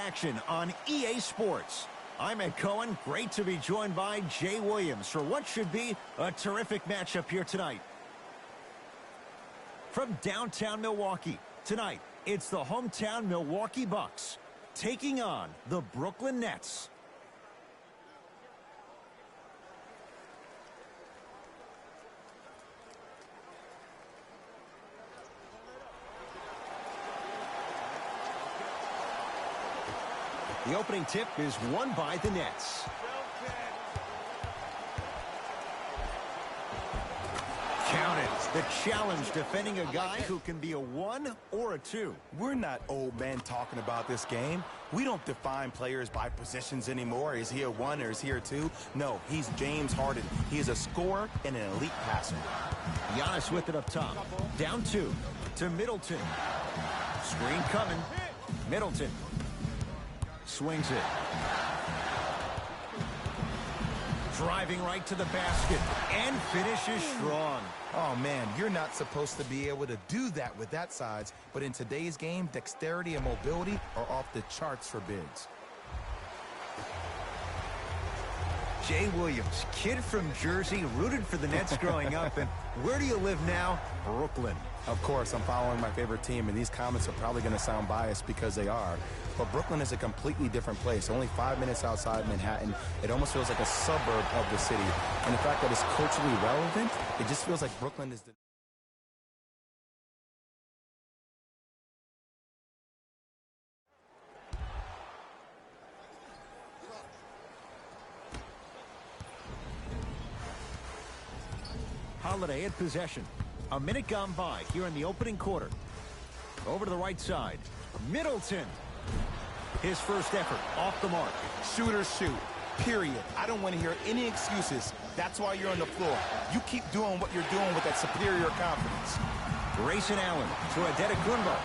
action on EA Sports. I'm Ed Cohen. Great to be joined by Jay Williams for what should be a terrific matchup here tonight. From downtown Milwaukee, tonight it's the hometown Milwaukee Bucks taking on the Brooklyn Nets. The opening tip is won by the Nets. Counted. The challenge defending a guy who can be a 1 or a 2. We're not old men talking about this game. We don't define players by positions anymore. Is he a 1 or is he a 2? No, he's James Harden. He is a scorer and an elite passer. Giannis with it up top. Down 2 to Middleton. Screen coming. Middleton. Swings it. Driving right to the basket and finishes strong. Oh, man, you're not supposed to be able to do that with that size, but in today's game, dexterity and mobility are off the charts for bigs. Jay Williams, kid from Jersey, rooted for the Nets growing up, and where do you live now? Brooklyn. Of course, I'm following my favorite team, and these comments are probably going to sound biased because they are. But Brooklyn is a completely different place. Only 5 minutes outside Manhattan. It almost feels like a suburb of the city. And the fact that it's culturally relevant, it just feels like Brooklyn is the... Holiday at possession. A minute gone by here in the opening quarter. Over to the right side. Middleton. His first effort off the mark. Shooters shoot. Period. I don't want to hear any excuses. That's why you're on the floor. You keep doing what you're doing with that superior confidence. Grayson Allen to Antetokounmpo.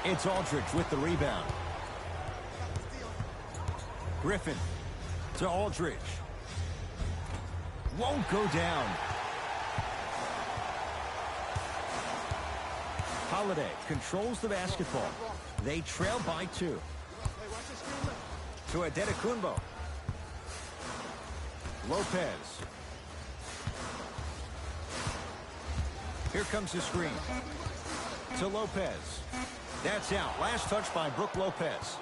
It's Aldridge with the rebound. Griffin to Aldridge. Won't go down. Holiday controls the basketball. They trail by 2. To Antetokounmpo. Lopez. Here comes the screen. To Lopez. That's out. Last touch by Brook Lopez.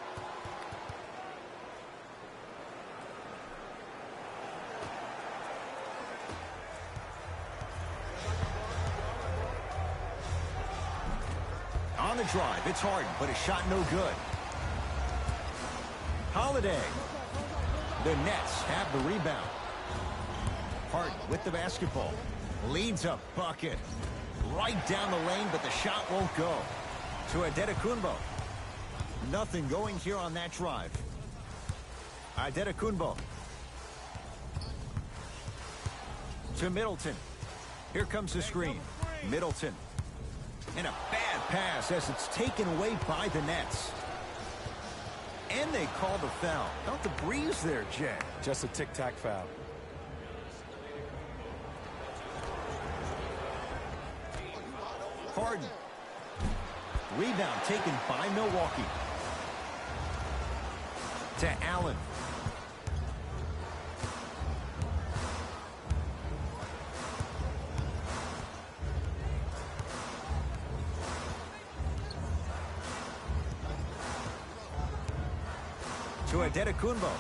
On the drive, it's Harden, but his shot no good. Holiday. The Nets have the rebound. Harden with the basketball. Leads a bucket. Right down the lane, but the shot won't go. To Antetokounmpo. Nothing going here on that drive. Antetokounmpo. To Middleton. Here comes the screen. Middleton. And a bad pass as it's taken away by the Nets. And they call the foul. Felt the breeze there, Jay. Just a tic-tac foul. Harden. Rebound taken by Milwaukee. To Allen. To Antetokounmpo.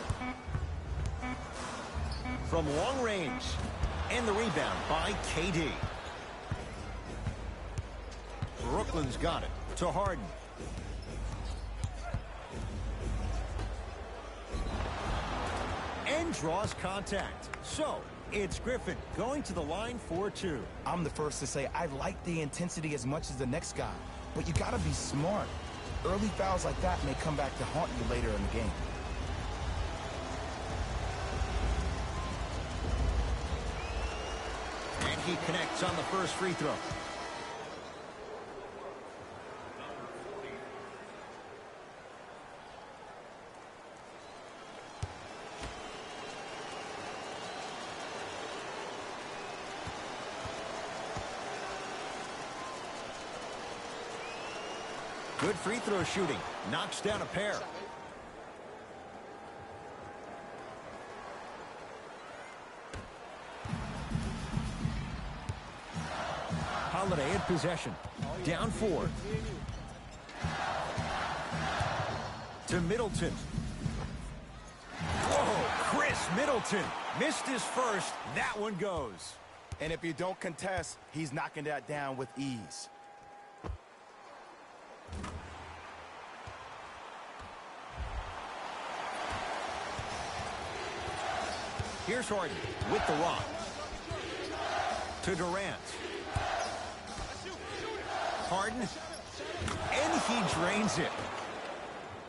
From long range. And the rebound by KD. Brooklyn's got it. To Harden. And draws contact. So, it's Griffin going to the line for 2. I'm the first to say I like the intensity as much as the next guy. But you got to be smart. Early fouls like that may come back to haunt you later in the game. And he connects on the first free throw. Good free throw shooting. Knocks down a pair. Holiday in possession. Down 4. To Middleton. Whoa, Chris Middleton missed his first. That one goes. And if you don't contest, he's knocking that down with ease. Here's Harden with the rock. To Durant. Harden. And he drains it.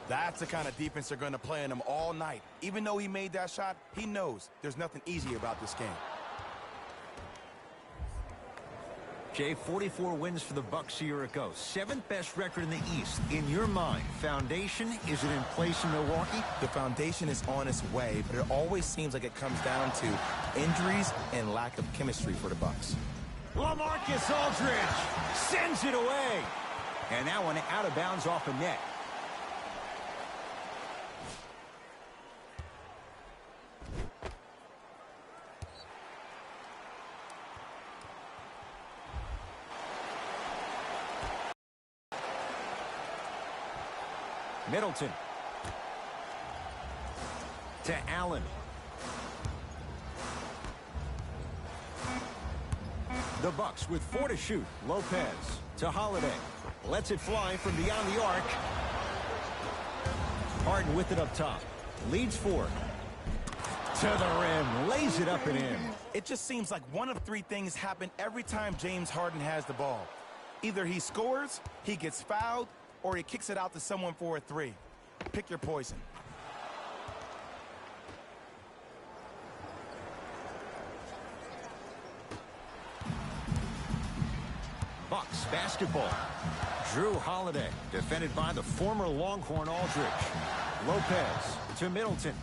That's the kind of defense they're going to play on him all night. Even though he made that shot, he knows there's nothing easy about this game. Jay, 44 wins for the Bucks a year ago. 7th best record in the East. In your mind, foundation, is it in place in Milwaukee? The foundation is on its way, but it always seems like it comes down to injuries and lack of chemistry for the Bucks. LaMarcus Aldridge sends it away. And that one out of bounds off a net. Middleton. To Allen. The Bucks with 4 to shoot. Lopez to Holiday. Lets it fly from beyond the arc. Harden with it up top. Leads 4. To the rim. Lays it up and in. It just seems like one of 3 things happen every time James Harden has the ball. Either he scores, he gets fouled, or he kicks it out to someone for a 3. Pick your poison. Bucks basketball. Drew Holiday, defended by the former Longhorn Aldridge. Lopez to Middleton.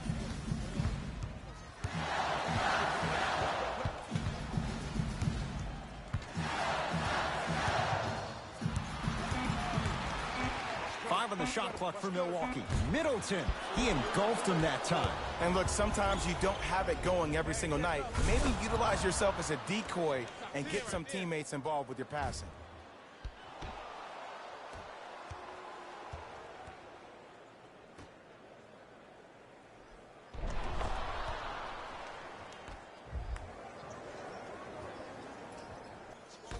On the shot clock for Milwaukee. Middleton, he engulfed him that time. And look, sometimes you don't have it going every single night. Maybe utilize yourself as a decoy and get some teammates involved with your passing.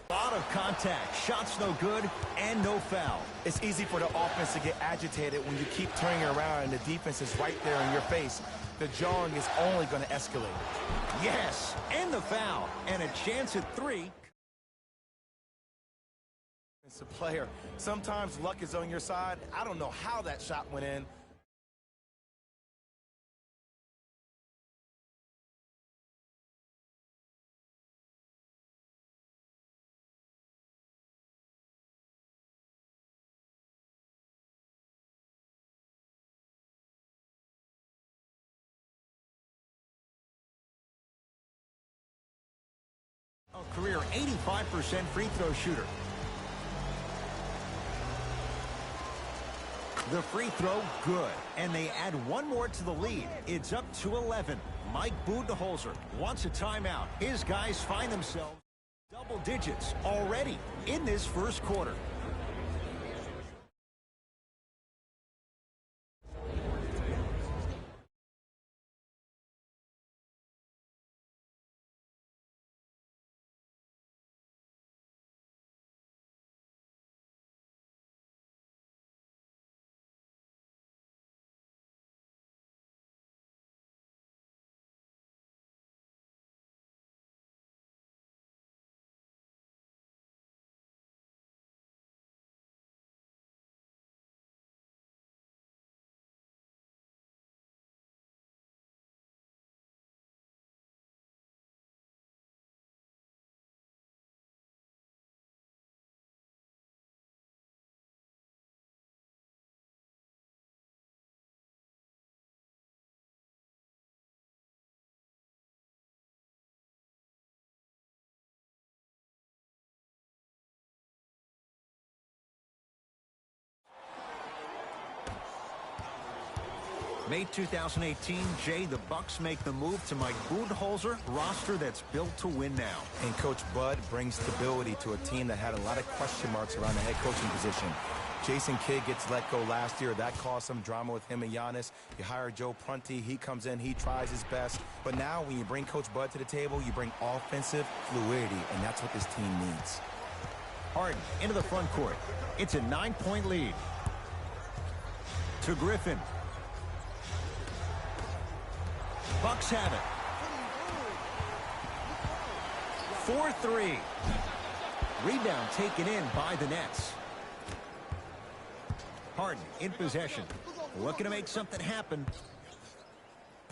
Lot of contact, shots no good, and no foul. It's easy for the offense to get agitated when you keep turning around and the defense is right there in your face. The jawing is only going to escalate. Yes, and the foul, and a chance at 3. It's a player. Sometimes luck is on your side. I don't know how that shot went in. A career 85% free throw shooter. The free throw, good. And they add 1 more to the lead. It's up to 11. Mike Budenholzer wants a timeout. His guys find themselves double digits already in this first quarter. May 2018, Jay, the Bucks make the move to Mike Budenholzer roster that's built to win now. And Coach Bud brings stability to a team that had a lot of question marks around the head coaching position. Jason Kidd gets let go last year. That caused some drama with him and Giannis. You hire Joe Prunty. He comes in. He tries his best. But now when you bring Coach Bud to the table, you bring offensive fluidity, and that's what this team needs. Harden into the front court. It's a 9-point lead. To Griffin. Bucks have it. 4-3. Rebound taken in by the Nets. Harden in possession. Looking to make something happen.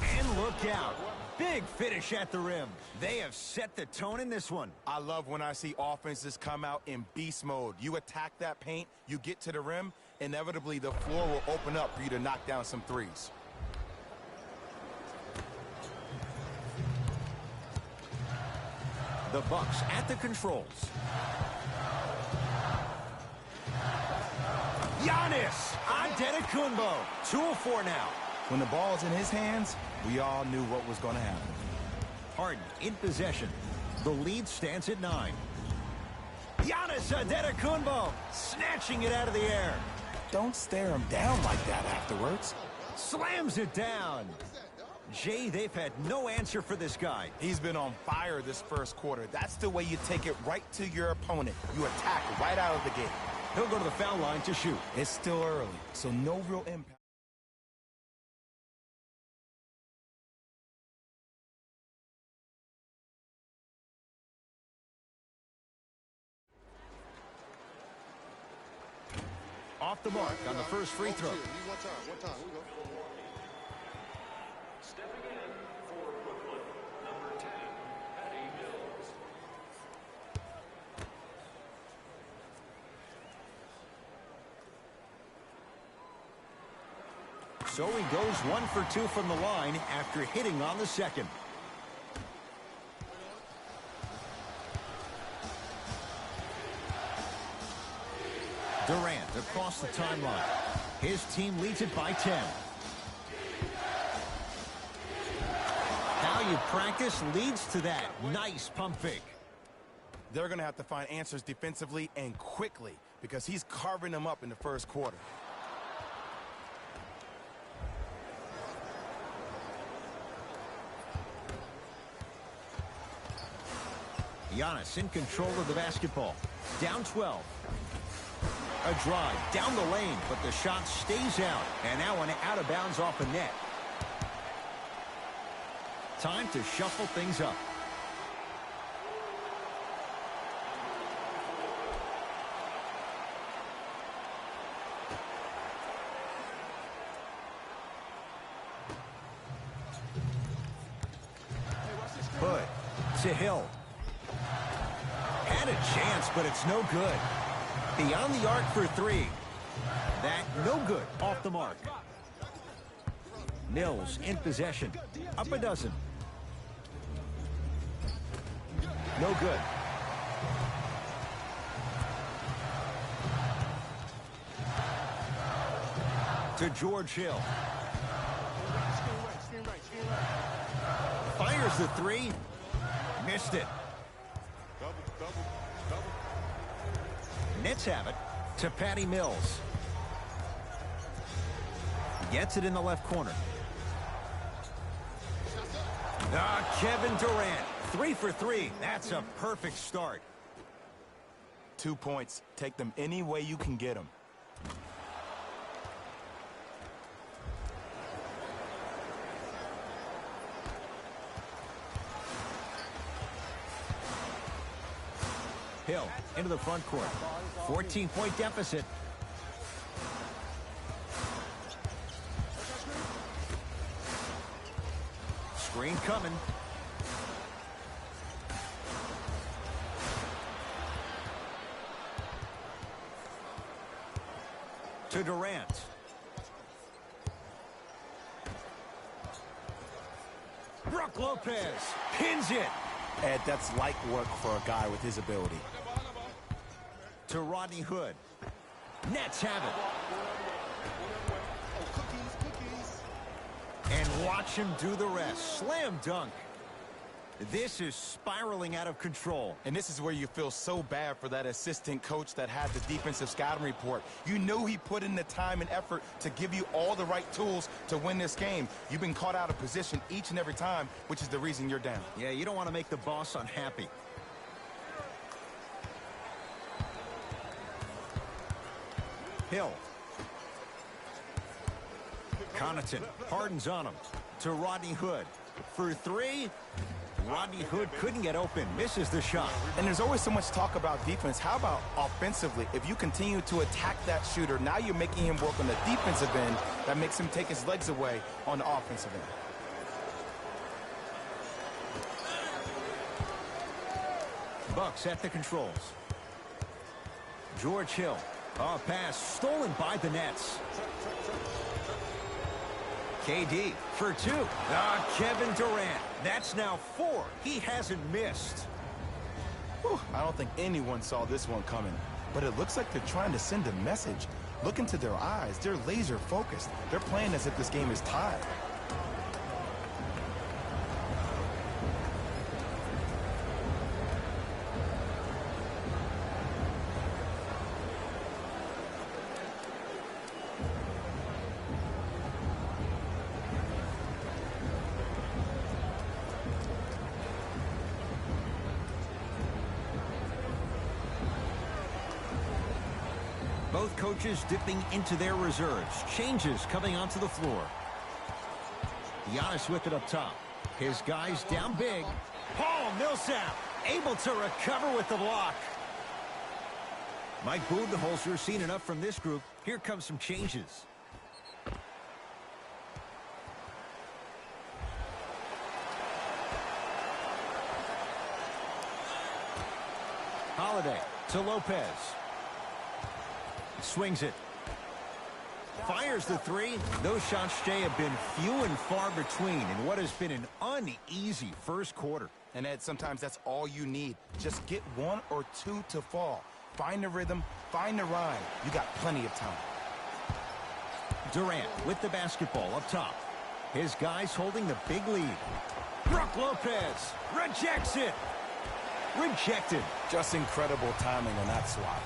And look out. Big finish at the rim. They have set the tone in this one. I love when I see offenses come out in beast mode. You attack that paint, you get to the rim, inevitably the floor will open up for you to knock down some threes. The Bucks at the controls. Giannis! Antetokounmpo! 2-of-4 now. When the ball is in his hands, we all knew what was going to happen. Harden in possession. The lead stands at 9. Giannis Antetokounmpo snatching it out of the air. Don't stare him down like that afterwards. Slams it down. Jay, they've had no answer for this guy. He's been on fire this first quarter. That's the way you take it right to your opponent. You attack right out of the gate. He'll go to the foul line to shoot. It's still early, so no real impact. Off the mark on the first free throw. One time. We go. Stepping in for Brooklyn, number 10, Patty Mills. So he goes 1 for 2 from the line after hitting on the second. Durant across the timeline. His team leads it by 10. How you practice leads to that. Nice pump fake. They're going to have to find answers defensively and quickly because he's carving them up in the first quarter. Giannis in control of the basketball. Down 12. A drive down the lane, but the shot stays out. And now an out of bounds off a net. Time to shuffle things up. Hood to Hill. Had a chance, but it's no good. Beyond the arc for 3. That no good. Off the mark. Mills in possession. Up a dozen. No good. To George Hill. Fires the 3. Missed it. Nets have it to Patty Mills. Gets it in the left corner. Kevin Durant. 3 for 3. That's a perfect start. 2 points. Take them any way you can get them. Hill into the front court. 14-point deficit. Screen coming. To Durant. Brook Lopez pins it. Ed, that's light work for a guy with his ability. To Rodney Hood. Nets have it. watch him do the rest. Slam dunk. This is spiraling out of control. And this is where you feel so bad for that assistant coach that had the defensive scouting report. You know he put in the time and effort to give you all the right tools to win this game. You've been caught out of position each and every time, which is the reason you're down. Yeah, you don't want to make the boss unhappy. Hill. Connaughton. Harden's on him. To Rodney Hood. For three. Rodney Hood couldn't get open. Misses the shot. And there's always so much talk about defense. How about offensively? If you continue to attack that shooter, now you're making him work on the defensive end. That makes him take his legs away on the offensive end. Bucks at the controls. George Hill. A pass stolen by the Nets. KD for two. Kevin Durant. That's now 4. He hasn't missed. Whew, I don't think anyone saw this one coming. But it looks like they're trying to send a message. Look into their eyes. They're laser focused. They're playing as if this game is tied. Both coaches dipping into their reserves. Changes coming onto the floor. Giannis with it up top. His guys down big. Paul Millsap able to recover with the block. Mike Budenholzer seen enough from this group. Here comes some changes. Holiday to Lopez. Swings it. Fires the three. Those shots, Jay, have been few and far between in what has been an uneasy first quarter. And Ed, sometimes that's all you need. Just get 1 or 2 to fall. Find the rhythm, find the rhyme. You got plenty of time. Durant with the basketball up top. His guys holding the big lead. Brook Lopez rejects it. Rejected. Just incredible timing on that swat.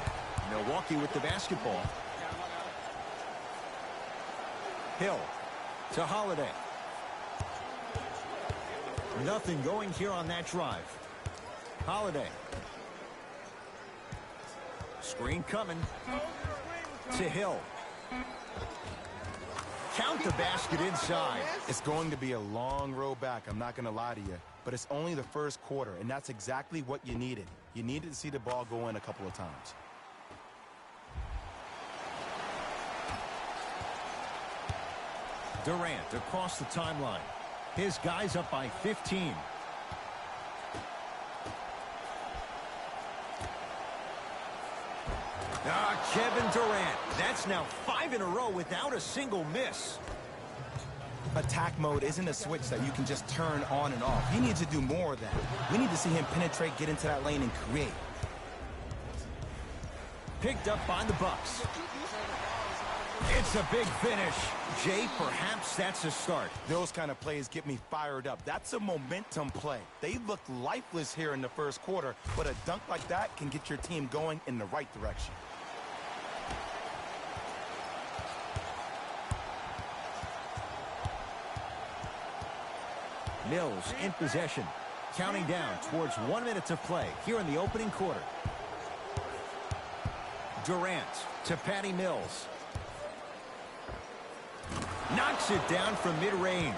Milwaukee with the basketball. Hill to Holiday. Nothing going here on that drive. Holiday. Screen coming. To Hill. Count the basket inside. It's going to be a long road back, I'm not going to lie to you. But it's only the first quarter, and that's exactly what you needed. You needed to see the ball go in a couple of times. Durant across the timeline. His guys up by 15. Kevin Durant. That's now 5 in a row without a single miss. Attack mode isn't a switch that you can just turn on and off. He needs to do more of that. We need to see him penetrate, get into that lane, and create. Picked up by the Bucks. It's a big finish. Jay, perhaps that's a start. Those kind of plays get me fired up. That's a momentum play. They looked lifeless here in the first quarter, but a dunk like that can get your team going in the right direction. Mills in possession. Counting down towards 1 minute to play here in the opening quarter. Durant to Patty Mills. Knocks it down from mid-range.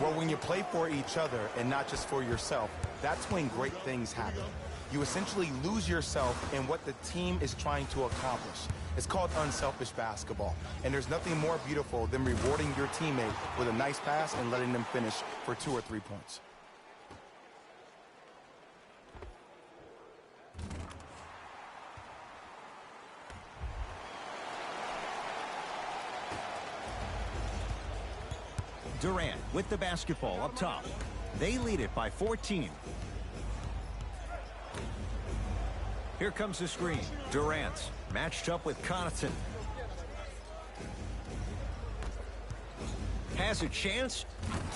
Well, when you play for each other and not just for yourself, that's when great things happen. You essentially lose yourself in what the team is trying to accomplish. It's called unselfish basketball. And there's nothing more beautiful than rewarding your teammate with a nice pass and letting them finish for 2 or 3 points. Durant with the basketball up top. They lead it by 14. Here comes the screen. Durant matched up with Connaughton. Has a chance.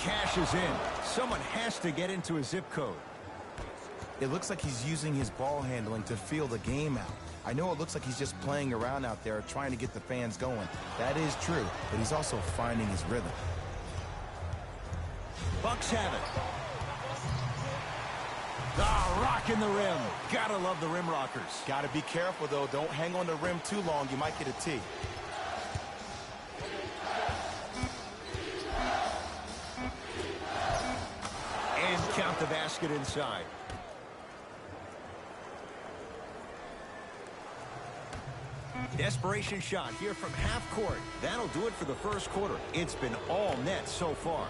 Cashes in. Someone has to get into a zip code. It looks like he's using his ball handling to feel the game out. I know it looks like he's just playing around out there trying to get the fans going. That is true, but he's also finding his rhythm. Bucks have it. Ah, rocking the rim. Gotta love the rim rockers. Gotta be careful, though. Don't hang on the rim too long. You might get a tee. And count the basket inside. Desperation shot here from half court. That'll do it for the first quarter. It's been all net so far.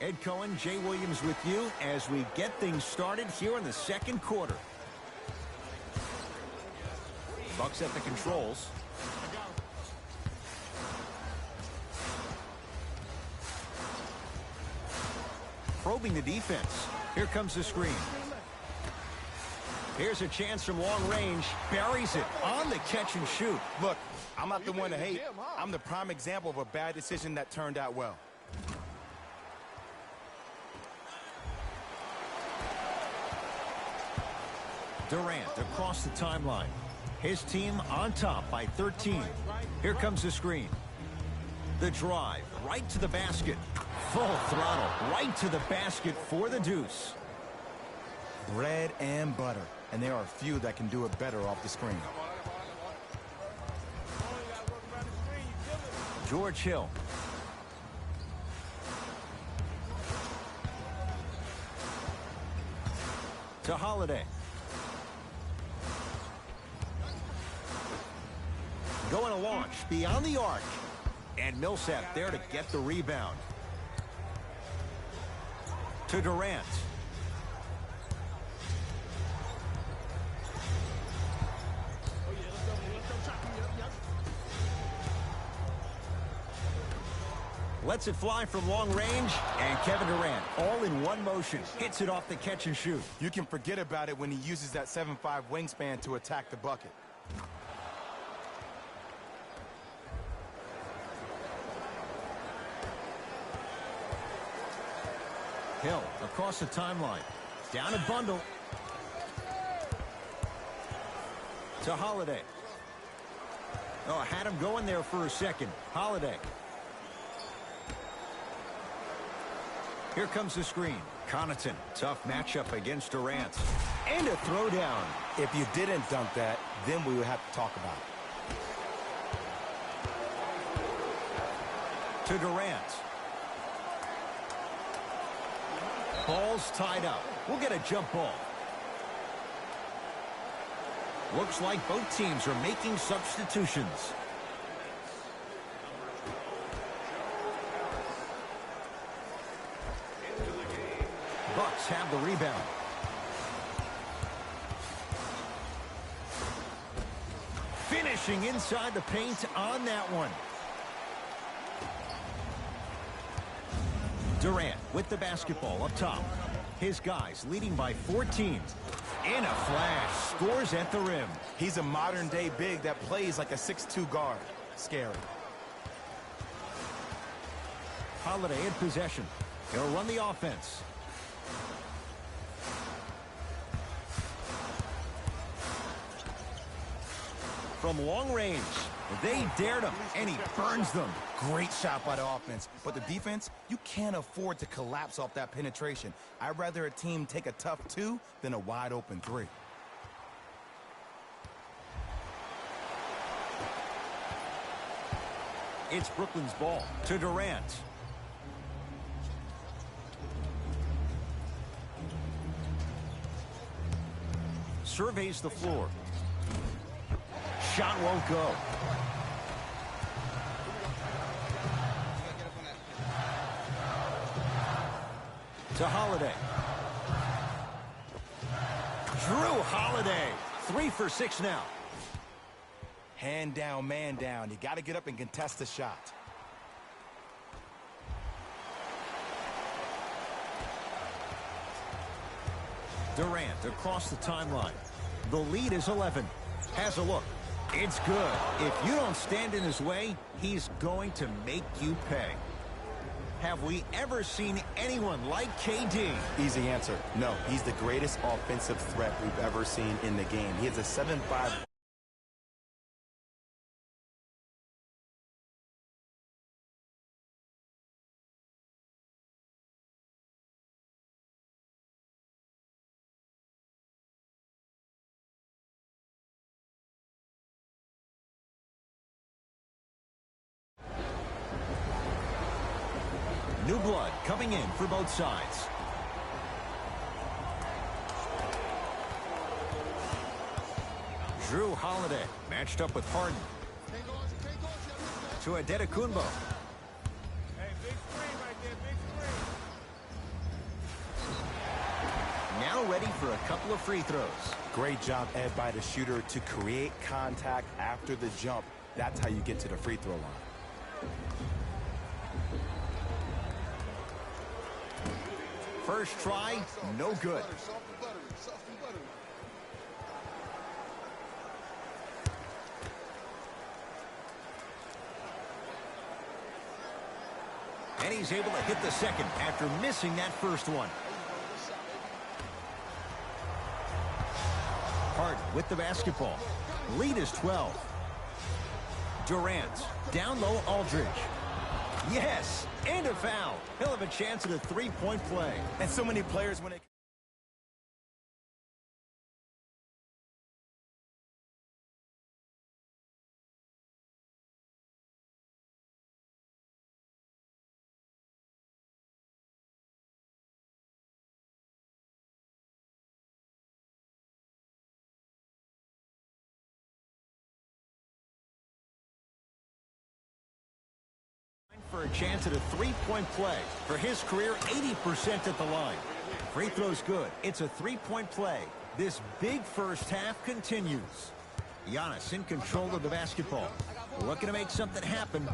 Ed Cohen, Jay Williams with you as we get things started here in the second quarter. Bucks at the controls. Probing the defense. Here comes the screen. Here's a chance from long range. Buries it on the catch and shoot. Look, I'm not the one to hate. I'm the prime example of a bad decision that turned out well. Durant across the timeline. His team on top by 13. Here comes the screen. The drive right to the basket. Full throttle right to the basket for the deuce. Bread and butter. And there are few that can do it better off the screen. George Hill. To Holiday. Going to launch beyond the arc. And Millsap there to get the rebound. To Durant. Lets it fly from long range. And Kevin Durant, all in one motion, hits it off the catch and shoot. You can forget about it when he uses that 7'5" wingspan to attack the bucket. Hill across the timeline. Down a bundle. To Holiday. Oh, had him going there for a second. Holiday. Here comes the screen. Connaughton. Tough matchup against Durant. And a throwdown. If you didn't dunk that, then we would have to talk about it. To Durant. Ball's tied up. We'll get a jump ball. Looks like both teams are making substitutions. Bucks have the rebound. Finishing inside the paint on that one. Durant with the basketball up top. His guys leading by 14. In a flash, scores at the rim. He's a modern-day big that plays like a 6'2" guard. Scary. Holiday in possession. He'll run the offense. From long range, they dared him, and he burns them. Great shot by the offense, but the defense, you can't afford to collapse off that penetration. I'd rather a team take a tough 2 than a wide-open 3. It's Brooklyn's ball to Durant. Surveys the floor. Shot won't go. To Holiday. Drew Holiday. 3 for 6 now. Hand down, man down. You got to get up and contest the shot. Durant across the timeline. The lead is 11. Has a look. It's good. If you don't stand in his way, he's going to make you pay. Have we ever seen anyone like KD? Easy answer. No, he's the greatest offensive threat we've ever seen in the game. He has a 7'5". New blood coming in for both sides. Drew Holiday matched up with Harden. To Antetokounmpo. Hey, big screen right there, big screen. Now ready for a couple of free throws. Great job, Ed, by the shooter to create contact after the jump. That's how you get to the free throw line. First try, no good. And he's able to hit the second after missing that first one. Harden with the basketball. Lead is 12. Durant, down low Aldridge. Yes, and a foul. He'll have a chance at a three-point play. And so many players when it... For a chance at a three-point play. For his career, 80% at the line. Free throw's good. It's a three-point play. This big first half continues. Giannis in control of the basketball. Looking to make something happen.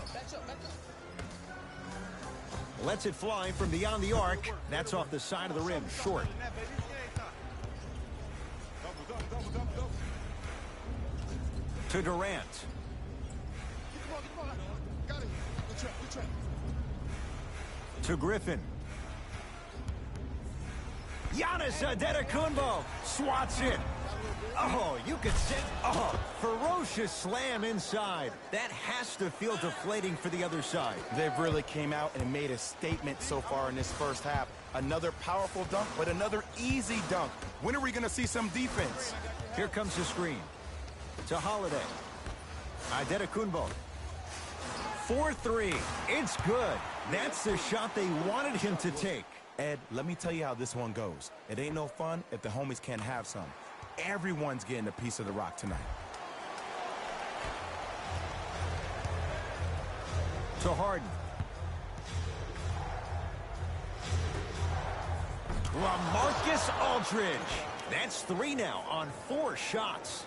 Lets it fly from beyond the arc. That's off the side of the rim, short. To Durant. To Griffin. Giannis Antetokounmpo swats it. Oh, you could sense, ferocious slam inside. That has to feel deflating for the other side. They've really came out and made a statement so far in this first half. Another powerful dunk, but another easy dunk. When are we going to see some defense? Here comes the screen. To Holiday. Antetokounmpo. 4-3. It's good. That's the shot they wanted him to take. Ed, let me tell you how this one goes. It ain't no fun if the homies can't have some. Everyone's getting a piece of the rock tonight. To Harden. LaMarcus Aldridge. That's 3 now on 4 shots.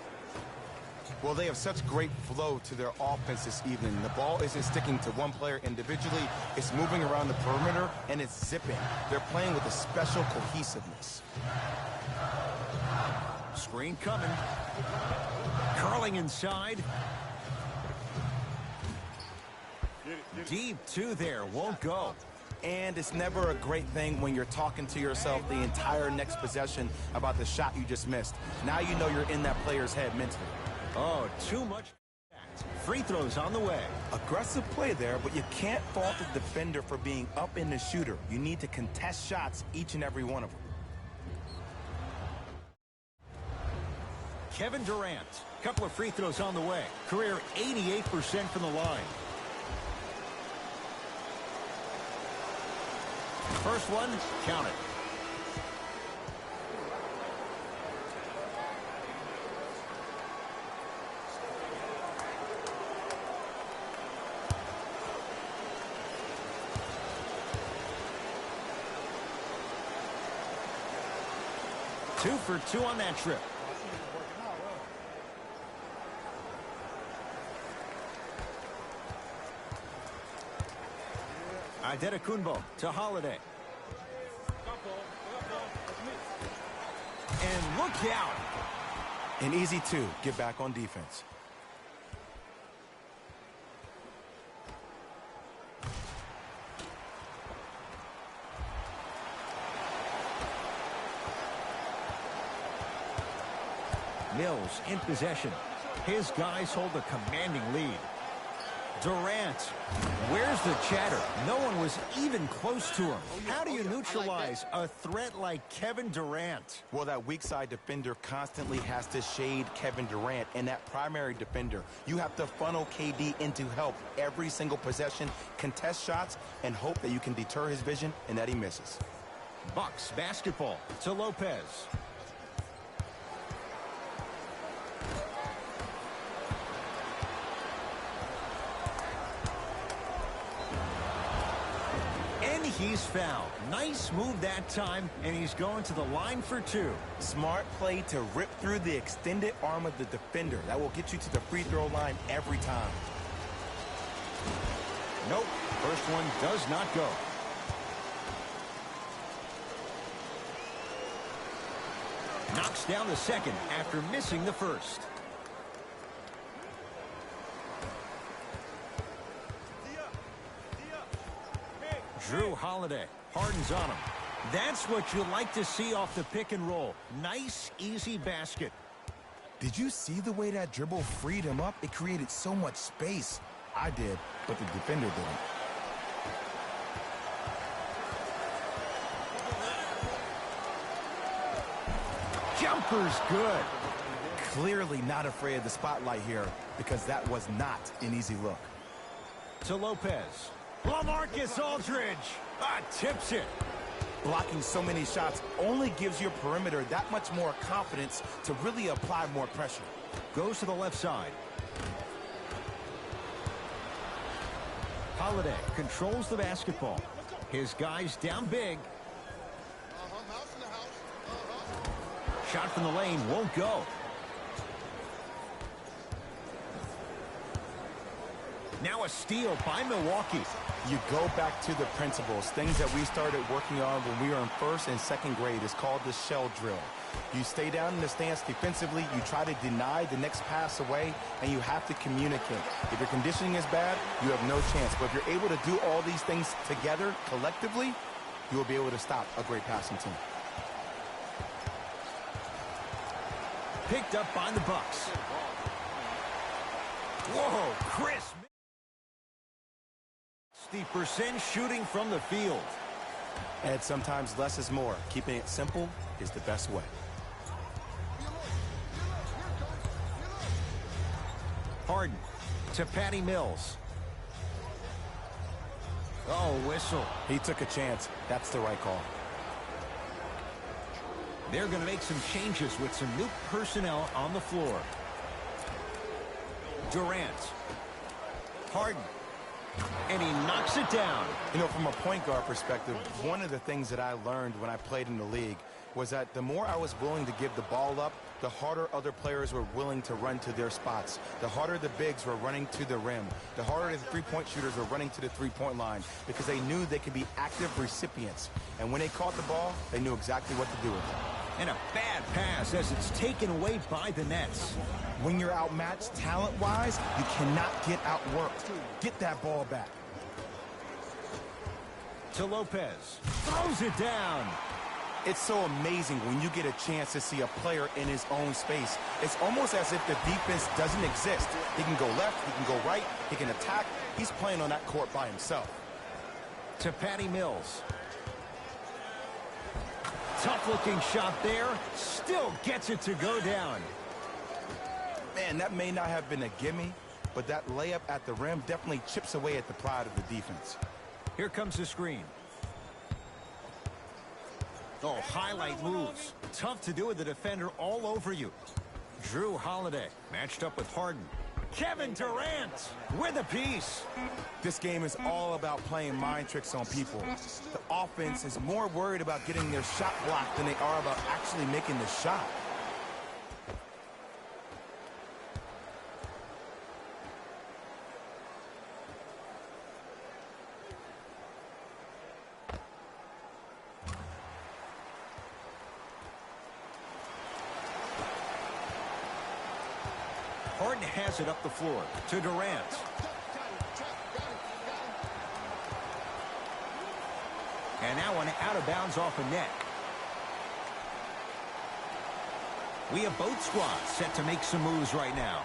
Well, they have such great flow to their offense this evening. The ball isn't sticking to one player individually. It's moving around the perimeter, and it's zipping. They're playing with a special cohesiveness. Screen coming. Curling inside. Deep 2 there. Won't go. And it's never a great thing when you're talking to yourself the entire next possession about the shot you just missed. Now you know you're in that player's head mentally. Oh, too much. Free throws on the way. Aggressive play there, but you can't fault the defender for being up in the shooter. You need to contest shots, each and every one of them. Kevin Durant. Couple of free throws on the way. Career 88% from the line. First one, count it. 2 for 2 on that trip. Antetokounmpo to Holiday. And look out. An easy 2. Get back on defense. Mills in possession. His guys hold a commanding lead. Durant. Where's the chatter? No one was even close to him. How do you neutralize a threat like Kevin Durant? Well, that weak side defender constantly has to shade Kevin Durant, and that primary defender, you have to funnel KD into help every single possession, contest shots, and hope that you can deter his vision and that he misses. Bucks basketball to Lopez. He's fouled. Nice move that time, and he's going to the line for 2. Smart play to rip through the extended arm of the defender. That will get you to the free throw line every time. Nope. First one does not go. Knocks down the second after missing the first. Drew Holiday. Harden's on him. That's what you like to see off the pick and roll. Nice, easy basket. Did you see the way that dribble freed him up? It created so much space. I did, but the defender didn't. Jumper's good. Clearly not afraid of the spotlight here because that was not an easy look. To Lopez. LaMarcus Aldridge tips it. Blocking so many shots only gives your perimeter that much more confidence to really apply more pressure. Goes to the left side. Holiday controls the basketball. His guys down big. Shot from the lane won't go. Now a steal by Milwaukee. You go back to the principles, things that we started working on when we were in first and second grade. It's called the shell drill. You stay down in the stance defensively, you try to deny the next pass away, and you have to communicate. If your conditioning is bad, you have no chance. But if you're able to do all these things together, collectively, you will be able to stop a great passing team. Picked up by the Bucks. Whoa, Chris. 60% shooting from the field. And sometimes less is more. Keeping it simple is the best way. Harden to Patty Mills. Oh, whistle. He took a chance. That's the right call. They're going to make some changes with some new personnel on the floor. Durant. Harden. And he knocks it down. You know, from a point guard perspective, one of the things that I learned when I played in the league was that the more I was willing to give the ball up, the harder other players were willing to run to their spots. The harder the bigs were running to the rim. The harder the three-point shooters were running to the three-point line because they knew they could be active recipients. And when they caught the ball, they knew exactly what to do with it. And a bad pass as it's taken away by the Nets. When you're outmatched talent-wise, you cannot get outworked. Get that ball back. To Lopez. Throws it down. It's so amazing when you get a chance to see a player in his own space. It's almost as if the defense doesn't exist. He can go left, he can go right, he can attack. He's playing on that court by himself. To Patty Mills. Tough-looking shot there. Still gets it to go down. Man, that may not have been a gimme, but that layup at the rim definitely chips away at the pride of the defense. Here comes the screen. Oh, highlight moves. Tough to do with the defender all over you. Drew Holiday matched up with Harden. Kevin Durant with a piece. This game is all about playing mind tricks on people. The offense is more worried about getting their shot blocked than they are about actually making the shot. Harden has it up the floor to Durant. And now an out of bounds off a net. We have both squads set to make some moves right now.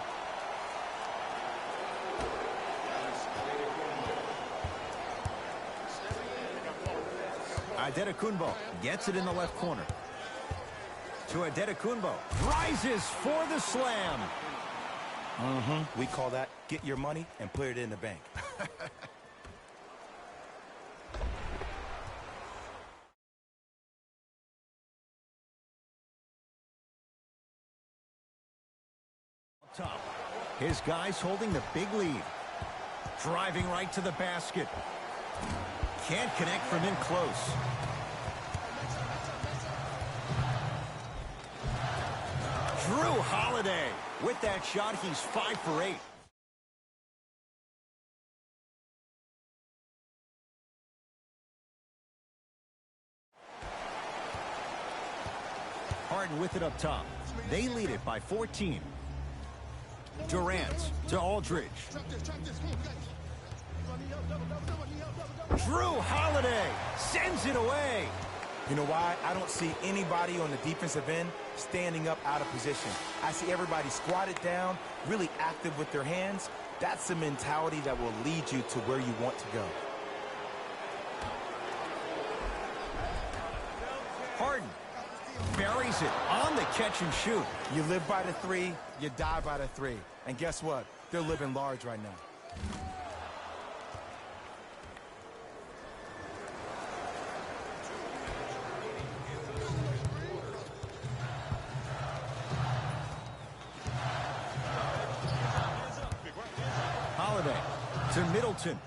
Antetokounmpo gets it in the left corner. To Antetokounmpo. Rises for the slam. We call that get your money and put it in the bank. Top. His guys holding the big lead. Driving right to the basket. Can't connect from in close. Drew Holiday. With that shot, he's 5 for 8. Harden with it up top. They lead it by 14. Durant to Aldridge. Drew Holiday sends it away. You know why? I don't see anybody on the defensive end standing up out of position. I see everybody squatted down, really active with their hands. That's the mentality that will lead you to where you want to go. Harden buries it on the catch and shoot. You live by the three, you die by the three. And guess what? They're living large right now. Holiday to Middleton.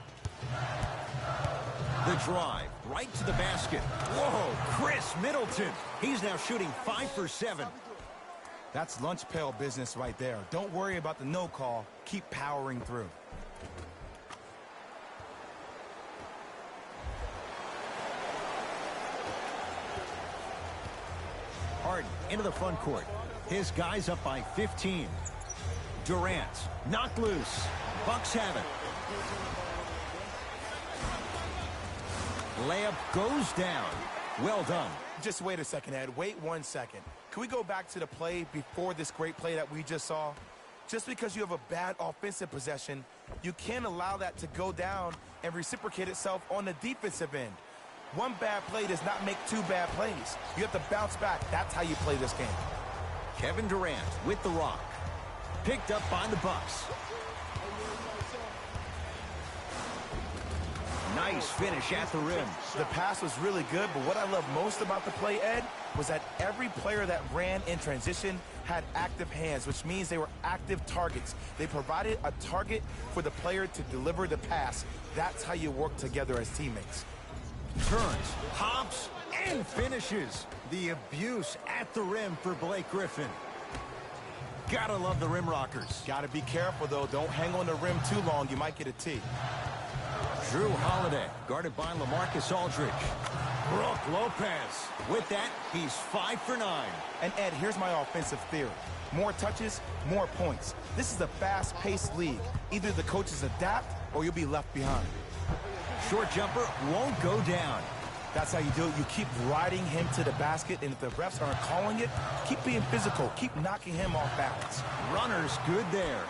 The drive right to the basket. Whoa, Chris Middleton. He's now shooting 5 for 7. That's lunch pail business right there. Don't worry about the no call. Keep powering through. Harden into the front court. His guys up by 15. Durant knocked loose. Bucks have it. Layup goes down. Well done. Just wait a second, Ed. Wait 1 second. Can we go back to the play before this great play that we just saw? Just because you have a bad offensive possession, you can't allow that to go down and reciprocate itself on the defensive end. One bad play does not make two bad plays. You have to bounce back. That's how you play this game. Kevin Durant with the rock. Picked up by the Bucks. Nice finish at the rim. The pass was really good, but what I love most about the play, Ed, was that every player that ran in transition had active hands, which means they were active targets. They provided a target for the player to deliver the pass. That's how you work together as teammates. Turns, hops, and finishes. The abuse at the rim for Blake Griffin. Gotta love the rim rockers. Gotta be careful, though. Don't hang on the rim too long. You might get a T. Drew Holiday, guarded by LaMarcus Aldridge. Brook Lopez. With that, he's 5 for 9. And Ed, here's my offensive theory. More touches, more points. This is a fast-paced league. Either the coaches adapt or you'll be left behind. Short jumper won't go down. That's how you do it. You keep riding him to the basket, and if the refs aren't calling it, keep being physical. Keep knocking him off balance. Runner's good there.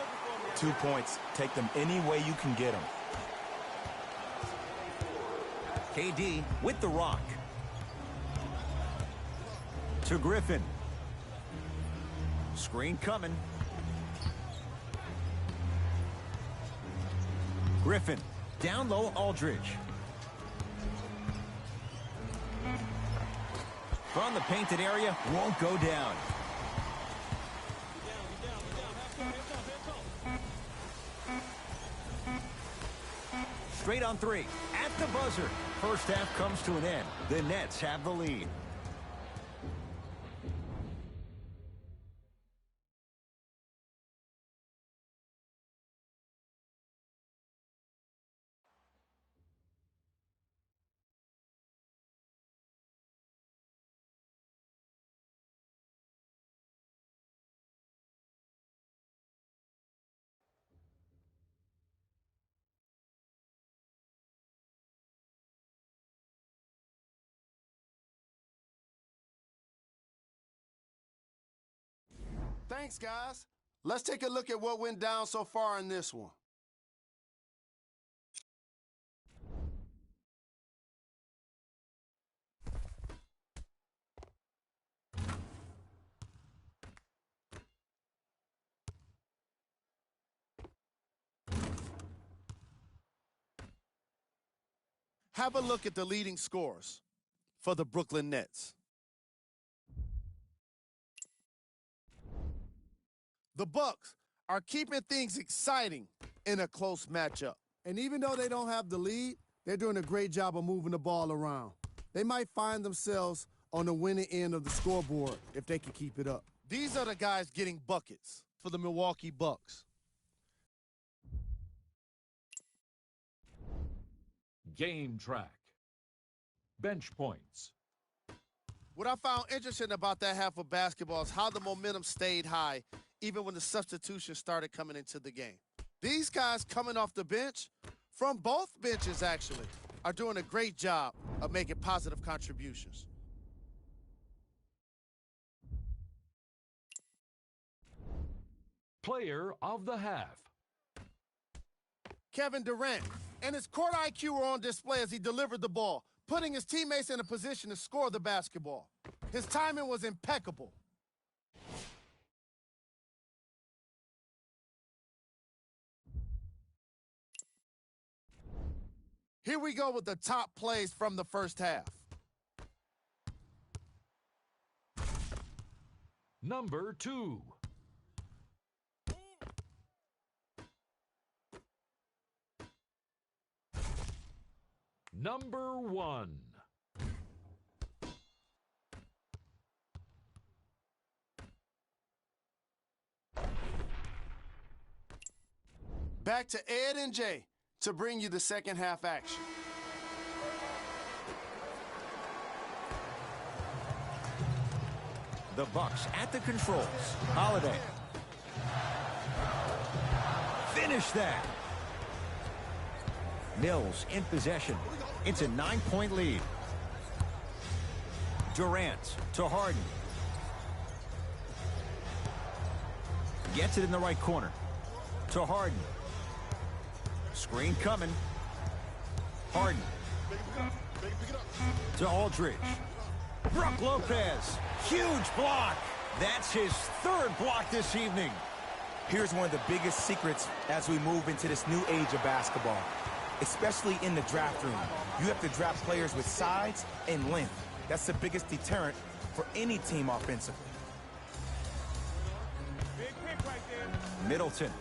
2 points. Take them any way you can get them. KD with the rock. To Griffin. Screen coming. Griffin. Down low, Aldridge. From the painted area, won't go down. straight on three. At the buzzer. First half comes to an end. The Nets have the lead. Thanks, guys. Let's take a look at what went down so far in this one. Have a look at the leading scorers for the Brooklyn Nets. The Bucks are keeping things exciting in a close matchup. And even though they don't have the lead, they're doing a great job of moving the ball around. They might find themselves on the winning end of the scoreboard if they can keep it up. These are the guys getting buckets for the Milwaukee Bucks. Game track. Bench points. What I found interesting about that half of basketball is how the momentum stayed high even when the substitutions started coming into the game. These guys coming off the bench, from both benches actually, are doing a great job of making positive contributions. Player of the half. Kevin Durant and his court IQ were on display as he delivered the ball, putting his teammates in a position to score the basketball. His timing was impeccable. Here we go with the top plays from the first half. Number 2. Number 1. Back to Ed and Jay to bring you the second half action. The Bucks at the controls. Holiday. Finish that. Mills in possession. It's a 9-point lead. Durant to Harden. Gets it in the right corner. To Harden. Screen coming. Harden. To Aldridge. Brook Lopez. Huge block. That's his third block this evening. Here's one of the biggest secrets as we move into this new age of basketball, especially in the draft room. You have to draft players with size and length. That's the biggest deterrent for any team offensively. Big pick right there. Middleton.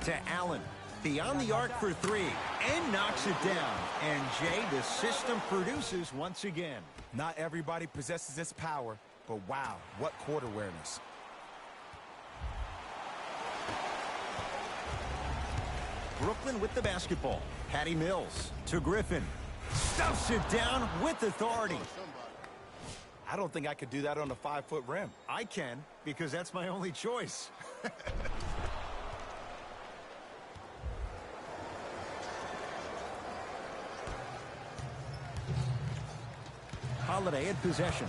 To Allen. Beyond the arc for three. And knocks it down. And Jay, the system produces once again. Not everybody possesses this power, but wow, what court awareness. Brooklyn with the basketball. Patty Mills to Griffin. Stuffs it down with authority. I don't think I could do that on a 5-foot rim. I can, because that's my only choice. Holiday in possession.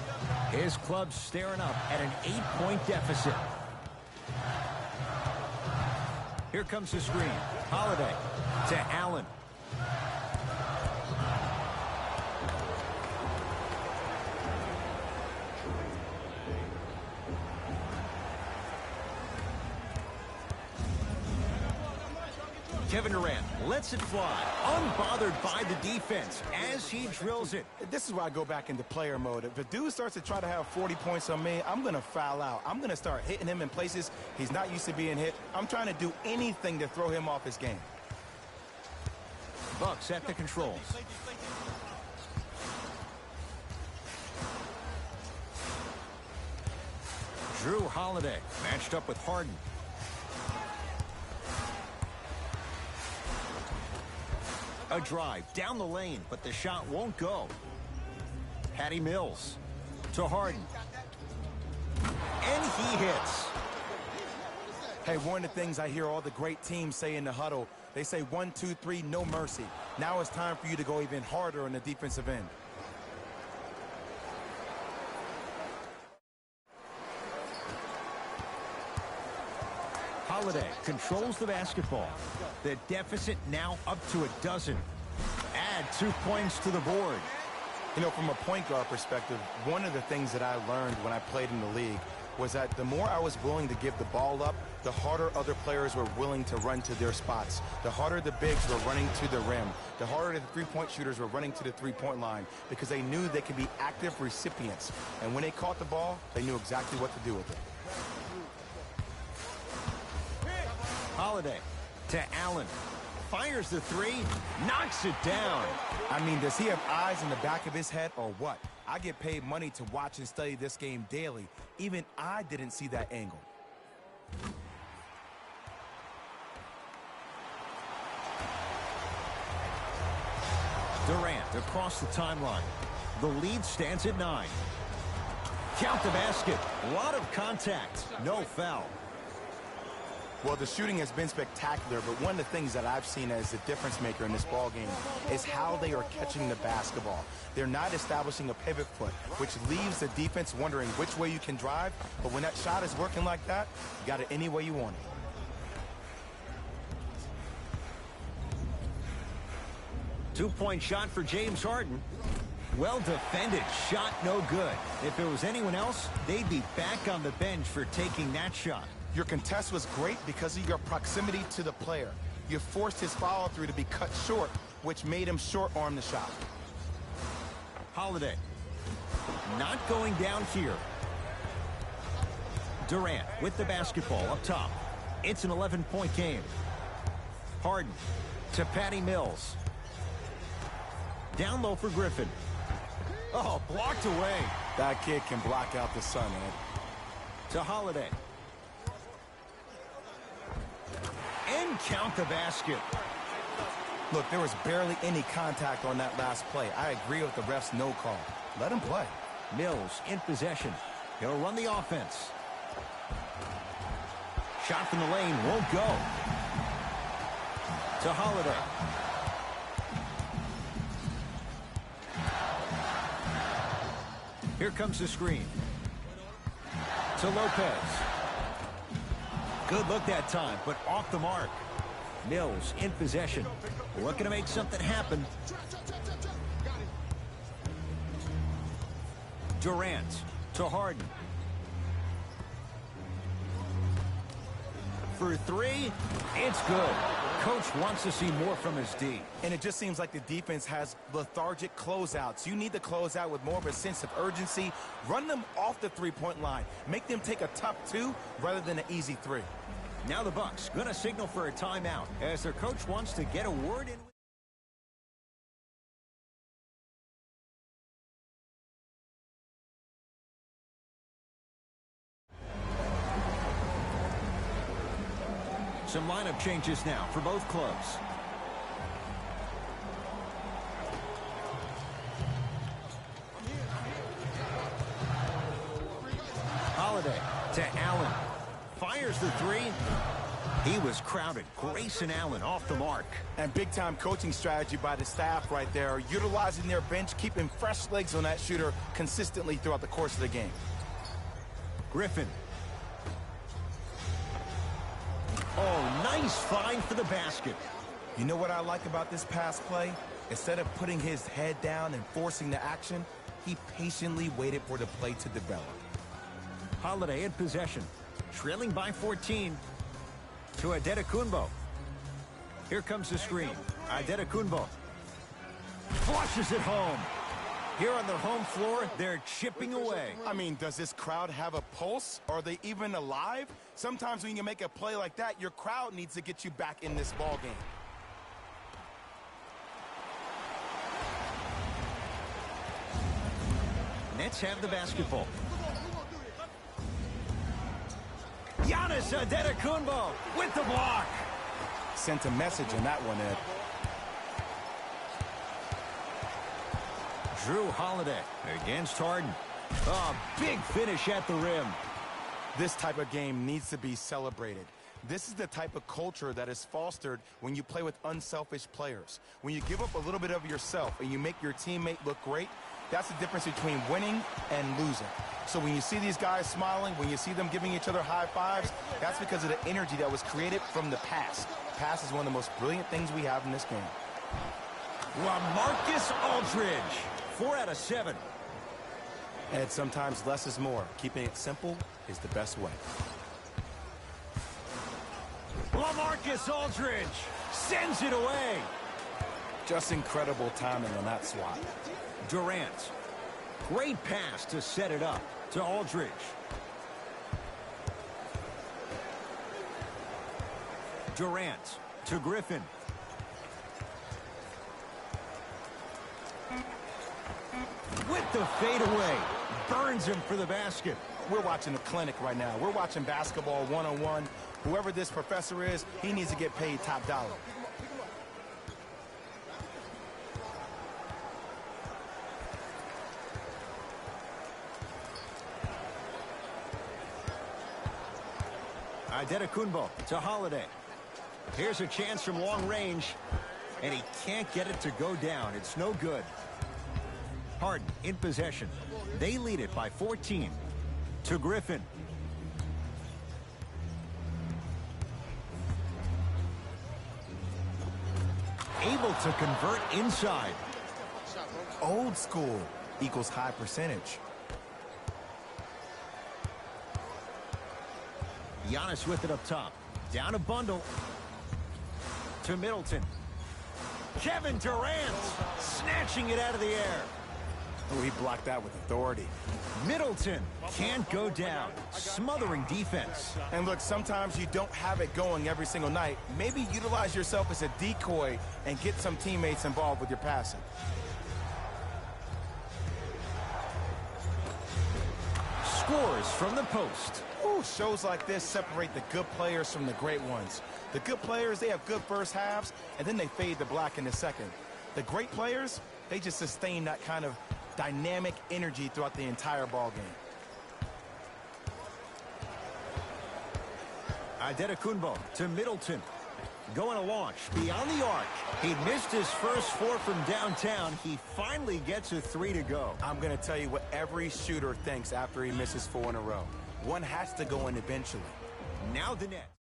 His club's staring up at an 8-point deficit. Here comes the screen. Holiday to Allen. Kevin Durant lets it fly, unbothered by the defense as he drills it. This is where I go back into player mode. If a dude starts to try to have 40 points on me, I'm going to foul out. I'm going to start hitting him in places he's not used to being hit. I'm trying to do anything to throw him off his game. Bucks at the controls. Drew Holiday matched up with Harden. A drive down the lane, but the shot won't go. Patty Mills to Harden. And he hits. Hey, one of the things I hear all the great teams say in the huddle, they say 1, 2, 3, no mercy. Now it's time for you to go even harder on the defensive end. Holiday controls the basketball. The deficit now up to a dozen. Add 2 points to the board. You know, from a point guard perspective, one of the things that I learned when I played in the league was that the more I was willing to give the ball up, the harder other players were willing to run to their spots. The harder the bigs were running to the rim. The harder the three-point shooters were running to the three-point line because they knew they could be active recipients. And when they caught the ball, they knew exactly what to do with it. Holiday to Allen. Fires the three, knocks it down. I mean, does he have eyes in the back of his head or what? I get paid money to watch and study this game daily. Even I didn't see that angle. Durant across the timeline. The lead stands at 9. Count the basket. A lot of contact. No foul. Well, the shooting has been spectacular, but one of the things that I've seen as the difference maker in this ball game is how they are catching the basketball. They're not establishing a pivot foot, which leaves the defense wondering which way you can drive, but when that shot is working like that, you got it any way you want it. 2-point shot for James Harden. Well defended. Shot no good. If it was anyone else, they'd be back on the bench for taking that shot. Your contest was great because of your proximity to the player. You forced his follow-through to be cut short, which made him short-arm the shot. Holiday. Not going down here. Durant with the basketball up top. It's an 11-point game. Harden to Patty Mills. Down low for Griffin. Oh, blocked away. That kid can block out the sun, Ed. To Holiday. And count the basket. Look, there was barely any contact on that last play. I agree with the ref's no call. Let him play. Mills in possession. He'll run the offense. Shot from the lane won't go. To Holiday. Here comes the screen. To Lopez. Good look that time, but off the mark. Mills in possession. Looking to make something happen. Durant to Harden. For three, it's good. Coach wants to see more from his D. And it just seems like the defense has lethargic closeouts. You need to close out with more of a sense of urgency. Run them off the three-point line. Make them take a tough 2 rather than an easy 3. Now the Bucks going to signal for a timeout as their coach wants to get a word in. Some lineup changes now for both clubs. Holiday to Allen. Fires the three. He was crowded. Grayson Allen off the mark. And big-time coaching strategy by the staff right there, utilizing their bench, keeping fresh legs on that shooter consistently throughout the course of the game. Griffin. Oh, nice find for the basket. You know what I like about this pass play? Instead of putting his head down and forcing the action, he patiently waited for the play to develop. Holiday in possession. Trailing by 14 to Antetokounmpo. Here comes the screen. Antetokounmpo flushes it home. Here on their home floor, they're chipping away. I mean, does this crowd have a pulse? Are they even alive? Sometimes when you make a play like that, your crowd needs to get you back in this ball game. Nets have the basketball. Giannis Antetokounmpo with the block. Sent a message on that one, Ed. Drew Holiday against Harden. Oh, big finish at the rim. This type of game needs to be celebrated. This is the type of culture that is fostered when you play with unselfish players. When you give up a little bit of yourself and you make your teammate look great, that's the difference between winning and losing. So when you see these guys smiling, when you see them giving each other high fives, that's because of the energy that was created from the pass. Pass is one of the most brilliant things we have in this game. LaMarcus Aldridge, 4 out of 7. Ed, sometimes less is more. Keeping it simple is the best way. LaMarcus Aldridge sends it away. Just incredible timing on that swat. Durant. Great pass to set it up to Aldridge. Durant to Griffin. With the fadeaway. Burns him for the basket. We're watching a clinic right now. We're watching basketball 101. Whoever this professor is, he needs to get paid top dollar. Antetokounmpo to Holiday. Here's a chance from long range, and he can't get it to go down. It's no good. Harden in possession. They lead it by 14. To Griffin. Able to convert inside. Old school equals high percentage. Giannis with it up top. Down a bundle. To Middleton. Kevin Durant snatching it out of the air. Oh, he blocked that with authority. Middleton can't go down. Smothering defense. And look, sometimes you don't have it going every single night. Maybe utilize yourself as a decoy and get some teammates involved with your passing. Scores from the post. Ooh, shows like this separate the good players from the great ones. The good players, they have good first halves, and then they fade to black in the second. The great players, they just sustain that kind of dynamic energy throughout the entire ball game. Antetokounmpo to Middleton. Going to launch beyond the arc. He missed his first 4 from downtown. He finally gets a 3 to go. I'm going to tell you what every shooter thinks after he misses 4 in a row. One has to go in eventually. Now the net.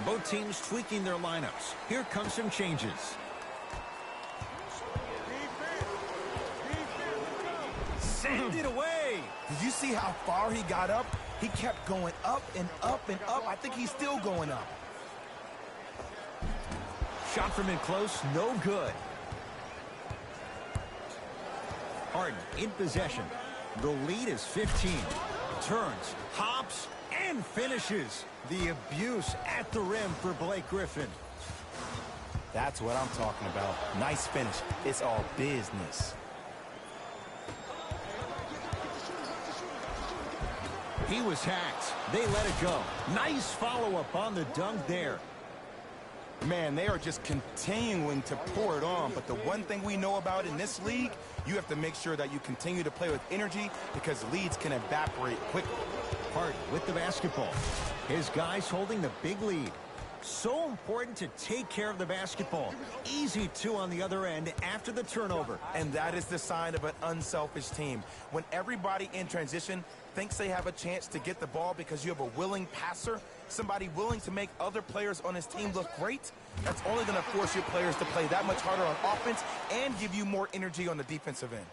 Both teams tweaking their lineups. Here come some changes. Send it away. Did you see how far he got up? He kept going up and up and up. I think he's still going up. Shot from in close, no good. Harden in possession. The lead is 15. Turns, hops, and finishes. The abuse at the rim for Blake Griffin. That's what I'm talking about. Nice finish. It's all business. He was hacked. They let it go. Nice follow-up on the dunk there. Man, they are just continuing to pour it on. But the one thing we know about in this league, you have to make sure that you continue to play with energy because leads can evaporate quickly. Harden with the basketball. His guys holding the big lead. So important to take care of the basketball. Easy two on the other end after the turnover. And that is the sign of an unselfish team. When everybody in transition thinks they have a chance to get the ball because you have a willing passer, somebody willing to make other players on his team look great, that's only going to force your players to play that much harder on offense and give you more energy on the defensive end.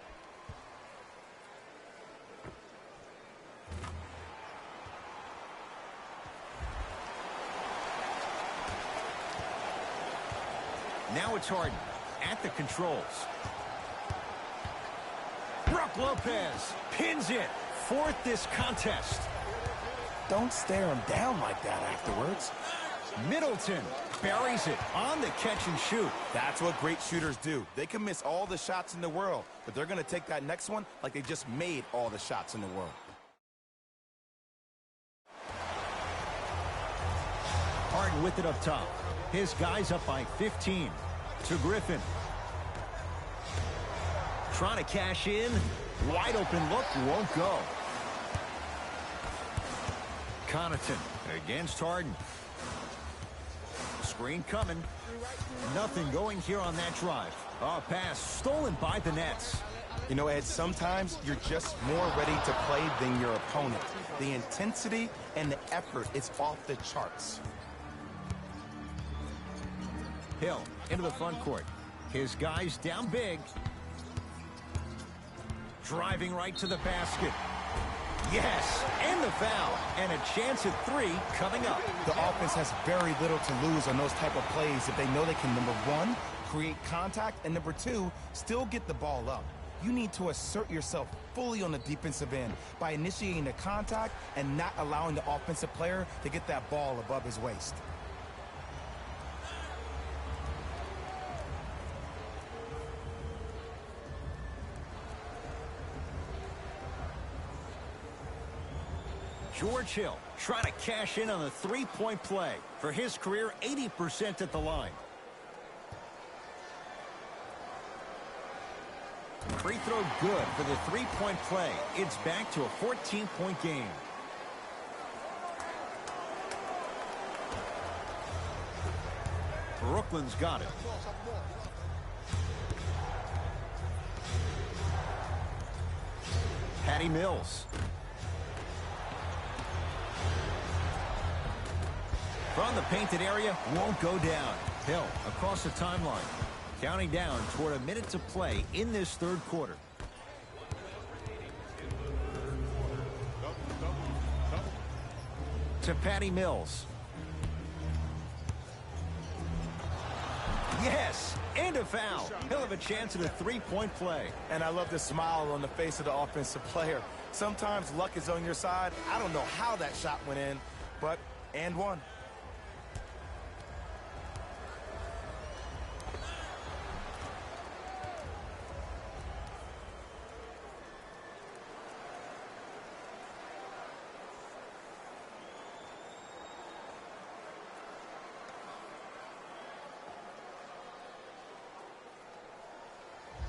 Now it's Harden at the controls. Brook Lopez pins it. Fourth this contest. Don't stare him down like that afterwards. Middleton buries it on the catch and shoot. That's what great shooters do. They can miss all the shots in the world, but they're going to take that next one like they just made all the shots in the world. Harden with it up top. His guys up by 15. To Griffin. Trying to cash in. Wide open look, won't go. Connaughton against Harden. Screen coming. Nothing going here on that drive. A pass stolen by the Nets. You know, Ed, sometimes you're just more ready to play than your opponent. The intensity and the effort is off the charts. Hill into the front court. His guys down big. Driving right to the basket. Yes, and the foul. And a chance at three coming up. The offense has very little to lose on those type of plays if they know they can, number one, create contact, and number two, still get the ball up. You need to assert yourself fully on the defensive end by initiating the contact and not allowing the offensive player to get that ball above his waist. George Hill trying to cash in on the three-point play. For his career, 80% at the line. Free throw good for the three-point play. It's back to a 14-point game. Brooklyn's got it. Patty Mills. From the painted area, won't go down. Hill across the timeline. Counting down toward a minute to play in this third quarter. To Patty Mills. Yes, and a foul. He'll have a chance at a three-point play. And I love the smile on the face of the offensive player. Sometimes luck is on your side. I don't know how that shot went in, but and one.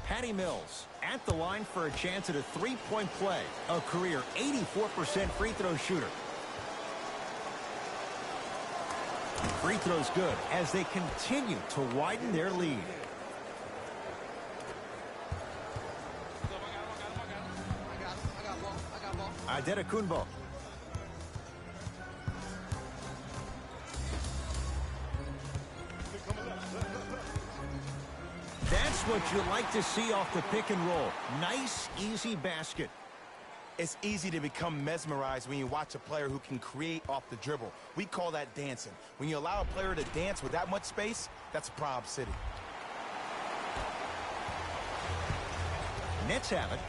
Patty Mills at the line for a chance at a three-point play. A career 84% free throw shooter. Free throws good as they continue to widen their lead. Antetokounmpo. That's what you like to see off the pick and roll. Nice, easy basket. It's easy to become mesmerized when you watch a player who can create off the dribble. We call that dancing. When you allow a player to dance with that much space, that's Prob City. Nets have it.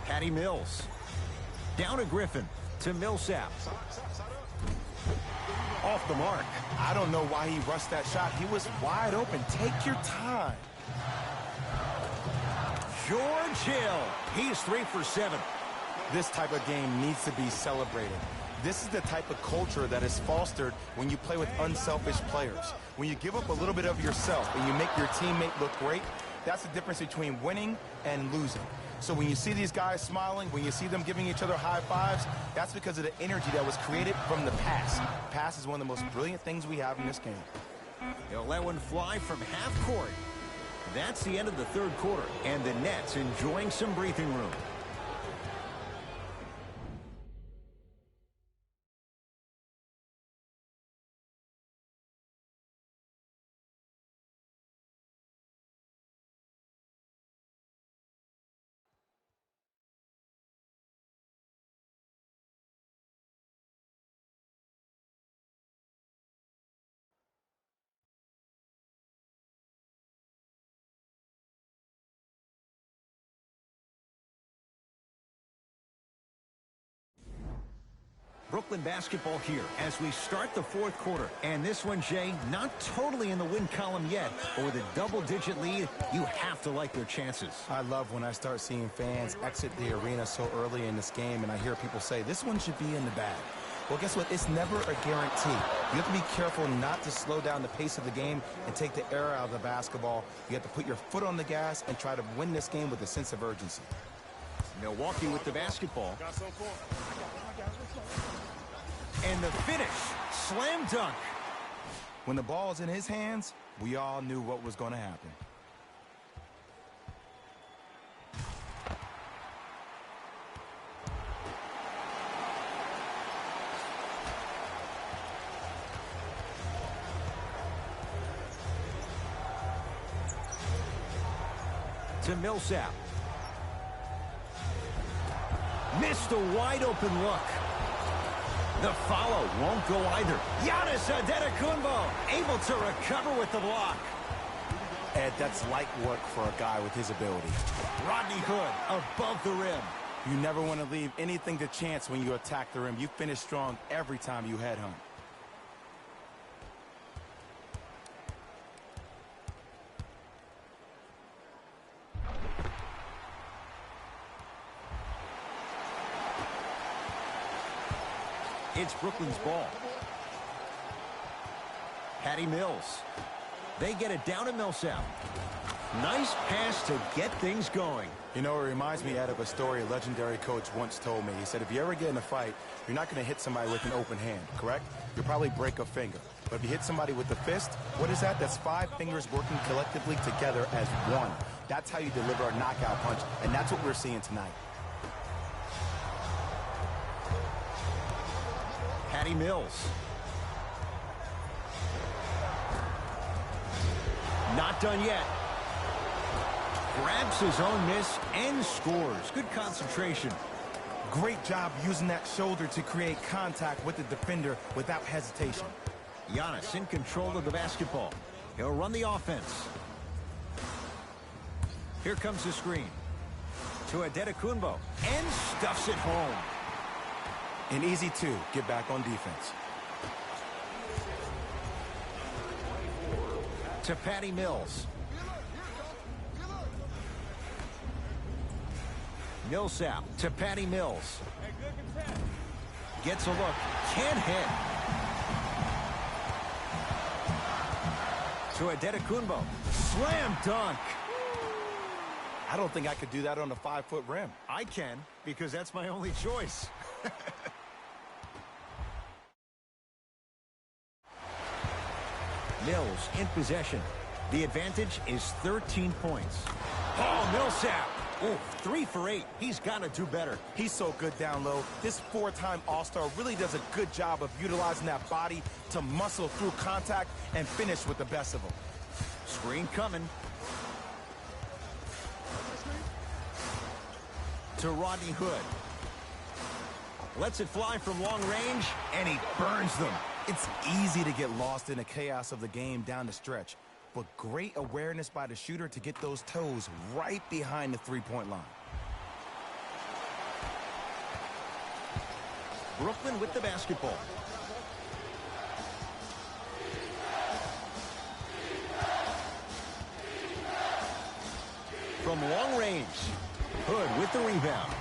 Patty Mills. Down to Griffin. To Millsap. Off the mark. I don't know why he rushed that shot. He was wide open. Take your time. George Hill. He's 3 for 7. This type of game needs to be celebrated. This is the type of culture that is fostered when you play with unselfish players. When you give up a little bit of yourself and you make your teammate look great, that's the difference between winning and losing. So when you see these guys smiling, when you see them giving each other high fives, that's because of the energy that was created from the pass. Pass is one of the most brilliant things we have in this game. He'll let one fly from half court. That's the end of the third quarter, and the Nets enjoying some breathing room. Brooklyn basketball here as we start the fourth quarter. And this one, Jay, not totally in the win column yet, but with a double-digit lead, you have to like their chances. I love when I start seeing fans exit the arena so early in this game, and I hear people say, this one should be in the bag. Well, guess what? It's never a guarantee. You have to be careful not to slow down the pace of the game and take the air out of the basketball. You have to put your foot on the gas and try to win this game with a sense of urgency. Milwaukee with the basketball. And the finish, slam dunk. When the ball's in his hands, we all knew what was going to happen. To Millsap. Missed a wide open look. The follow won't go either. Giannis Antetokounmpo able to recover with the block. Ed, that's light work for a guy with his ability. Rodney Hood above the rim. You never want to leave anything to chance when you attack the rim. You finish strong every time you head home. It's Brooklyn's ball. Patty Mills. They get it down to Millsap. Nice pass to get things going. You know, it reminds me, Ed, of a story a legendary coach once told me. He said, if you ever get in a fight, you're not going to hit somebody with an open hand, correct? You'll probably break a finger. But if you hit somebody with the fist, what is that? That's 5 fingers working collectively together as one. That's how you deliver a knockout punch, and that's what we're seeing tonight. Patty Mills. Not done yet. Grabs his own miss and scores. Good concentration. Great job using that shoulder to create contact with the defender without hesitation. Giannis in control of the basketball. He'll run the offense. Here comes the screen. To Antetokounmpo. And stuffs it home. An easy 2. Get back on defense. To Patty Mills. Millsap to Patty Mills. Gets a look. Can't hit. To Antetokounmpo. Slam dunk. I don't think I could do that on a 5-foot rim. I can, because that's my only choice. Mills in possession. The advantage is 13 points. Oh, Millsap. Ooh, 3 for 8. He's got to do better. He's so good down low. This 4-time All-Star really does a good job of utilizing that body to muscle through contact and finish with the best of them. Screen coming. To Rodney Hood. Lets it fly from long range, and he burns them. It's easy to get lost in the chaos of the game down the stretch, but great awareness by the shooter to get those toes right behind the three-point line. Brooklyn with the basketball. From long range, Hood with the rebound.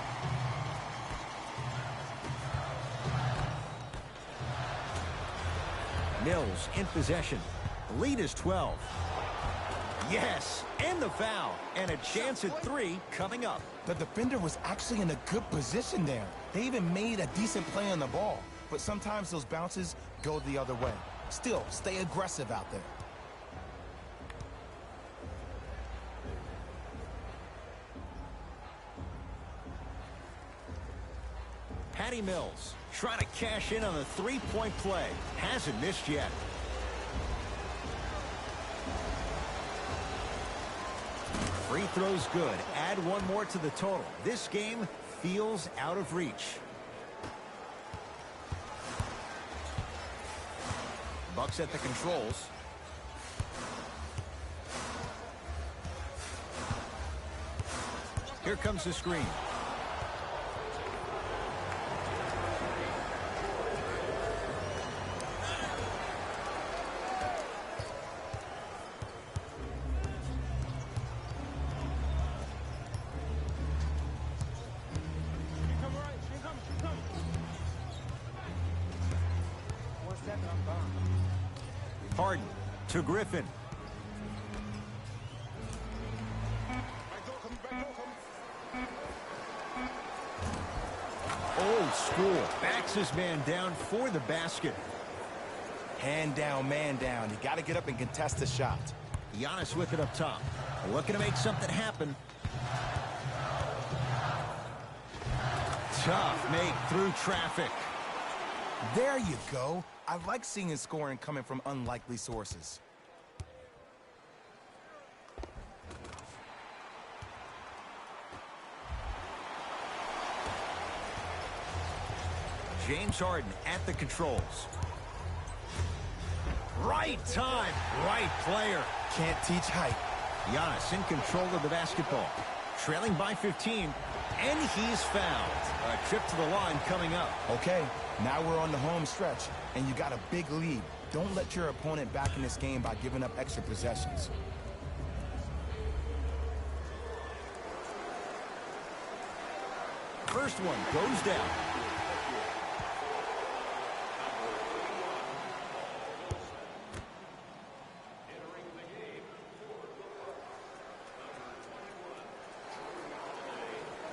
Mills in possession. Lead is 12. Yes, and the foul. And a chance at 3 coming up. The defender was actually in a good position there. They even made a decent play on the ball. But sometimes those bounces go the other way. Still, stay aggressive out there. Patty Mills trying to cash in on the three-point play. Hasn't missed yet. Free throw's good. Add one more to the total. This game feels out of reach. Bucks at the controls. Here comes the screen. Harden to Griffin. Old school. Backs his man down for the basket. Hand down, man down. You got to get up and contest the shot. Giannis with it up top. Looking to make something happen. Tough make through traffic. There you go. I like seeing his scoring coming from unlikely sources. James Harden at the controls. Right time, right player. Can't teach height. Giannis in control of the basketball. Trailing by 15, and he's fouled. A trip to the line coming up. Okay, now we're on the home stretch, and you got a big lead. Don't let your opponent back in this game by giving up extra possessions. First one goes down.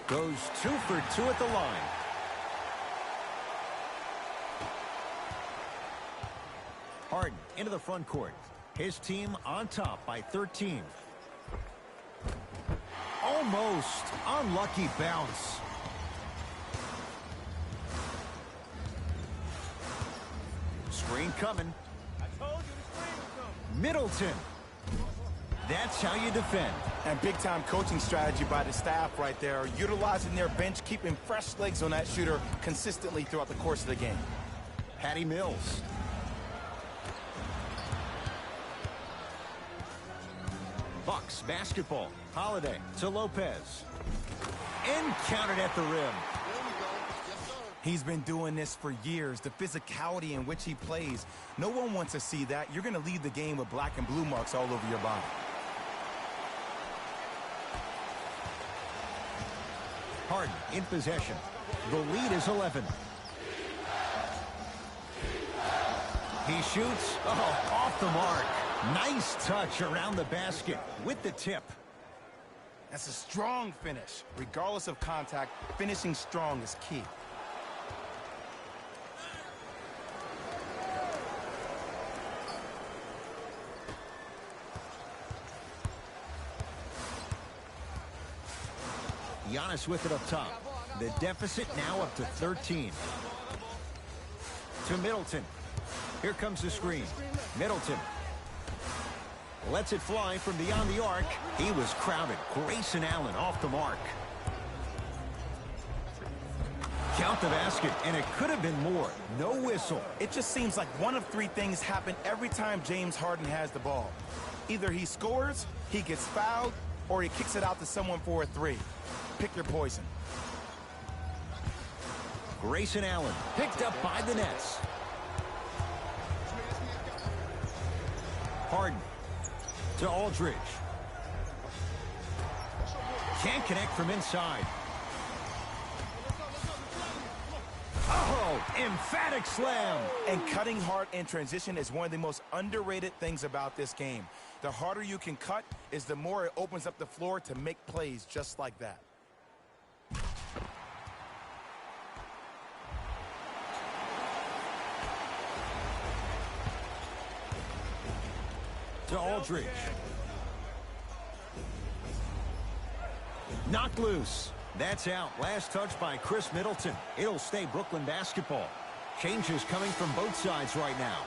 Goes 2 for 2 at the line. Harden into the front court. His team on top by 13. Almost unlucky bounce. Screen coming. I told you the screen was coming. Middleton. That's how you defend. And big-time coaching strategy by the staff right there, utilizing their bench, keeping fresh legs on that shooter consistently throughout the course of the game. Patty Mills. Bucks basketball. Holiday to Lopez. And counted at the rim. He's been doing this for years. The physicality in which he plays. No one wants to see that. You're going to leave the game with black and blue marks all over your body. Harden in possession. The lead is 11. He shoots. Oh, off the mark. Nice touch around the basket with the tip. That's a strong finish. Regardless of contact, finishing strong is key. Giannis with it up top. The deficit now up to 13. To Middleton. Here comes the screen. Middleton lets it fly from beyond the arc. He was crowded. Grayson Allen off the mark. Count the basket, and it could have been more. No whistle. It just seems like one of three things happen every time James Harden has the ball. Either he scores, he gets fouled, or he kicks it out to someone for a three. Pick your poison. Grayson Allen picked up by the Nets. Harden to Aldridge. Can't connect from inside. Oh, Oh, emphatic slam. And cutting hard in transition is one of the most underrated things about this game. The harder you can cut is the more it opens up the floor to make plays just like that. To Aldridge. Knocked loose. That's out. Last touch by Chris Middleton. It'll stay Brooklyn basketball. Changes coming from both sides right now.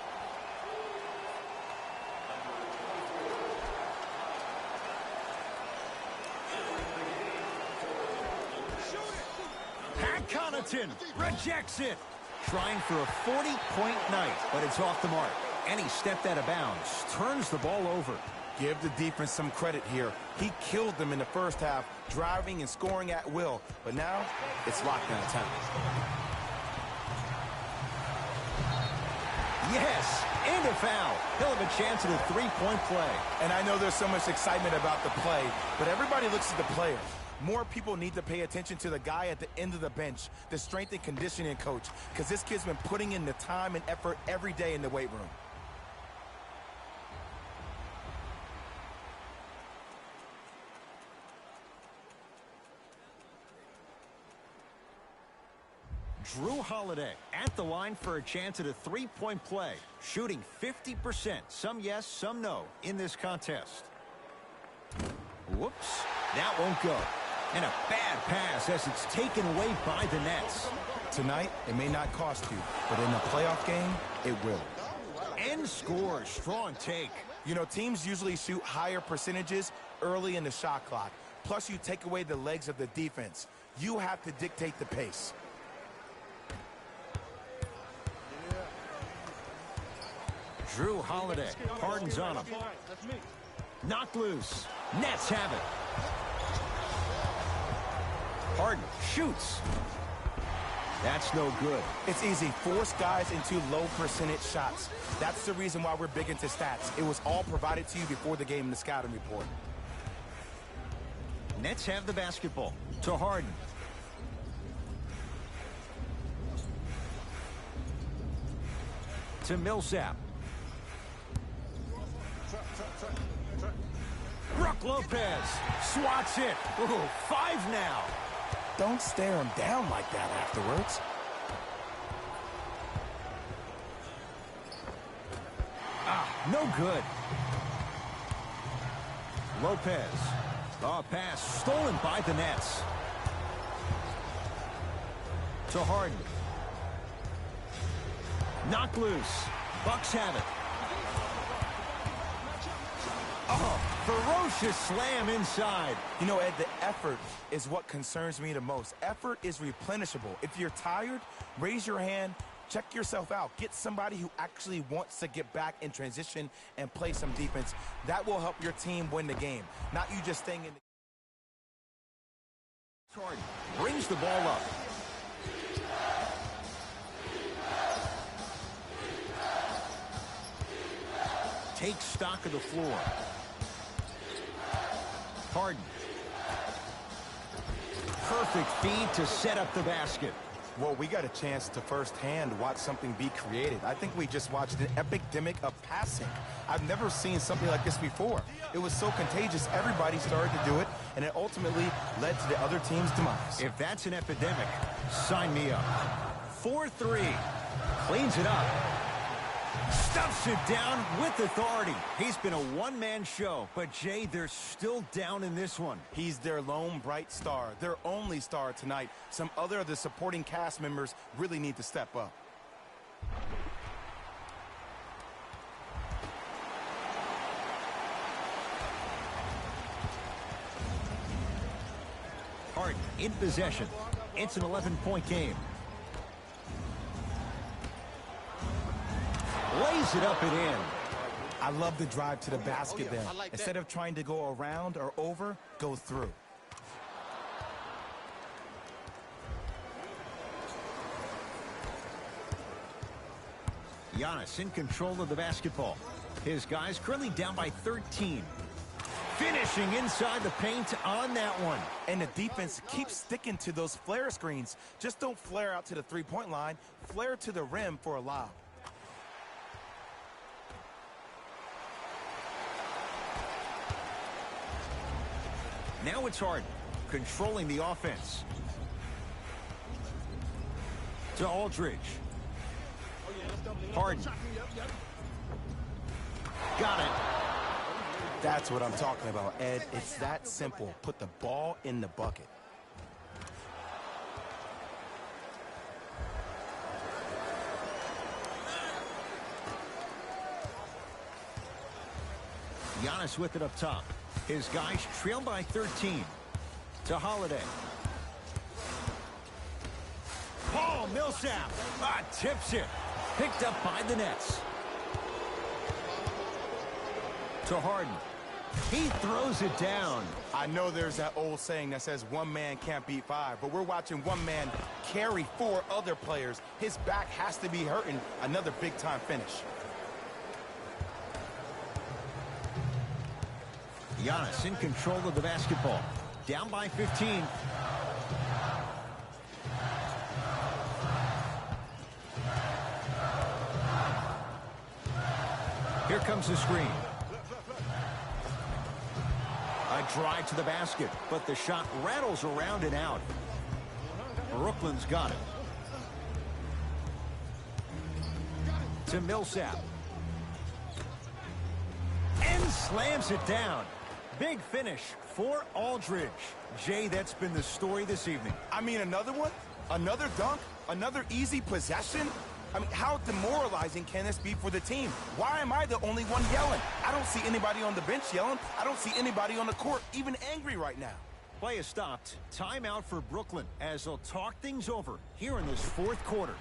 Pat Connaughton rejects it. Trying for a 40-point night, but it's off the mark. And he stepped out of bounds. Turns the ball over. Give the defense some credit here. He killed them in the first half, driving and scoring at will. But now, it's lockdown time. Yes, and a foul. He'll have a chance at a three-point play. And I know there's so much excitement about the play, but everybody looks at the player. More people need to pay attention to the guy at the end of the bench, the strength and conditioning coach, because this kid's been putting in the time and effort every day in the weight room. Drew Holiday at the line for a chance at a three-point play, shooting 50%, some yes, some no, in this contest. Whoops, that won't go. And a bad pass as it's taken away by the Nets. Tonight, it may not cost you, but in a playoff game, it will. And scores, strong take. You know, teams usually shoot higher percentages early in the shot clock. Plus, you take away the legs of the defense. You have to dictate the pace. Drew Holiday, Harden's on him. Knocked loose. Nets have it. Harden shoots. That's no good. It's easy. Force guys into low percentage shots. That's the reason why we're big into stats. It was all provided to you before the game in the scouting report. Nets have the basketball. To Harden. To Millsap. Brook Lopez swats it. Ooh, 5 now. Don't stare him down like that afterwards. No good. Lopez. A pass stolen by the Nets. To Harden. Knocked loose. Bucks have it. Oh, ferocious slam inside. You know, Ed, the effort is what concerns me the most. Effort is replenishable. If you're tired, raise your hand, check yourself out. Get somebody who actually wants to get back in transition and play some defense. That will help your team win the game, not you just staying in the... Harden brings the ball up. Takes stock of the floor. Harden. Perfect feed to set up the basket. Well, we got a chance to firsthand watch something be created. I think we just watched an epidemic of passing. I've never seen something like this before. It was so contagious, everybody started to do it, and it ultimately led to the other team's demise. If that's an epidemic, sign me up. 4-3. Cleans it up. Stuffs it down with authority. He's been a one-man show, but Jay, they're still down in this one. He's their lone bright star, their only star tonight. Some other of the supporting cast members really need to step up. Harden in possession. It's an 11-point game. Lays it up and in. I love the drive to the basket there. Instead of trying to go around or over, go through. Giannis in control of the basketball. His guys currently down by 13. Finishing inside the paint on that one. And the defense keeps sticking to those flare screens. Just don't flare out to the three-point line. Flare to the rim for a lob. Now it's Harden, controlling the offense. To Aldridge. Harden. Got it. That's what I'm talking about, Ed. It's that simple. Put the ball in the bucket. Giannis with it up top. His guys trail by 13. To Holiday. Paul Millsap. Tips it. Picked up by the Nets. To Harden. He throws it down. I know there's that old saying that says one man can't beat five, but we're watching one man carry four other players. His back has to be hurting. Another big-time finish. Giannis in control of the basketball. Down by 15. Here comes the screen. A drive to the basket, but the shot rattles around and out. Brooklyn's got it. To Millsap. And slams it down. Big finish for Aldridge. Jay, that's been the story this evening. I mean, another one? Another dunk? Another easy possession? I mean, how demoralizing can this be for the team? Why am I the only one yelling? I don't see anybody on the bench yelling. I don't see anybody on the court even angry right now. Play is stopped. Timeout for Brooklyn as they'll talk things over here in this fourth quarter.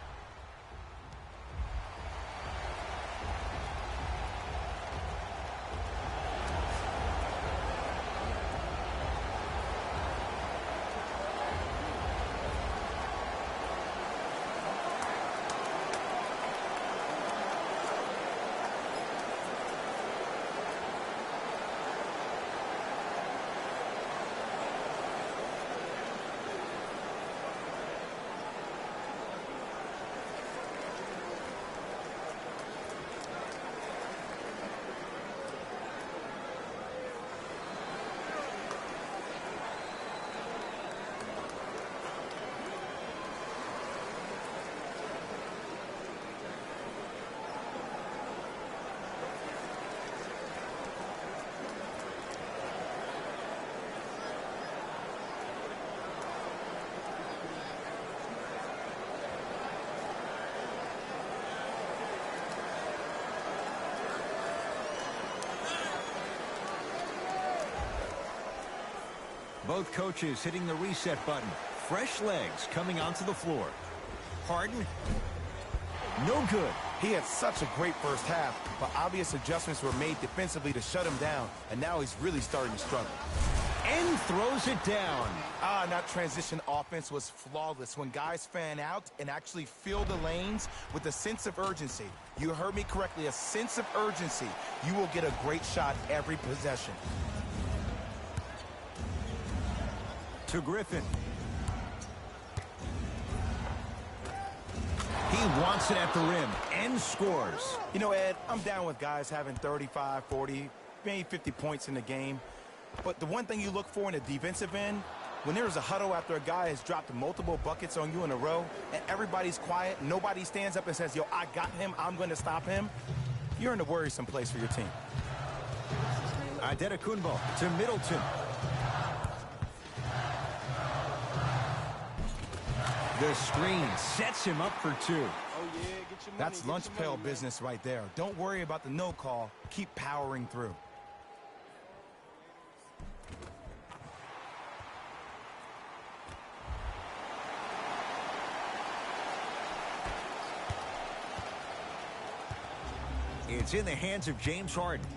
Both coaches hitting the reset button. Fresh legs coming onto the floor. Harden. No good. He had such a great first half, but obvious adjustments were made defensively to shut him down, and now he's really starting to struggle. And throws it down. That transition offense was flawless when guys fan out and actually fill the lanes with a sense of urgency. You heard me correctly, a sense of urgency. You will get a great shot every possession. To Griffin. He wants it at the rim and scores. You know, Ed, I'm down with guys having 35, 40, maybe 50 points in the game. But the one thing you look for in the defensive end, when there's a huddle after a guy has dropped multiple buckets on you in a row and everybody's quiet, nobody stands up and says, yo, I got him, I'm going to stop him, you're in a worrisome place for your team. Antetokounmpo to Middleton. The screen sets him up for two. That's lunch pail business right there. Don't worry about the no call. Keep powering through. It's in the hands of James Harden.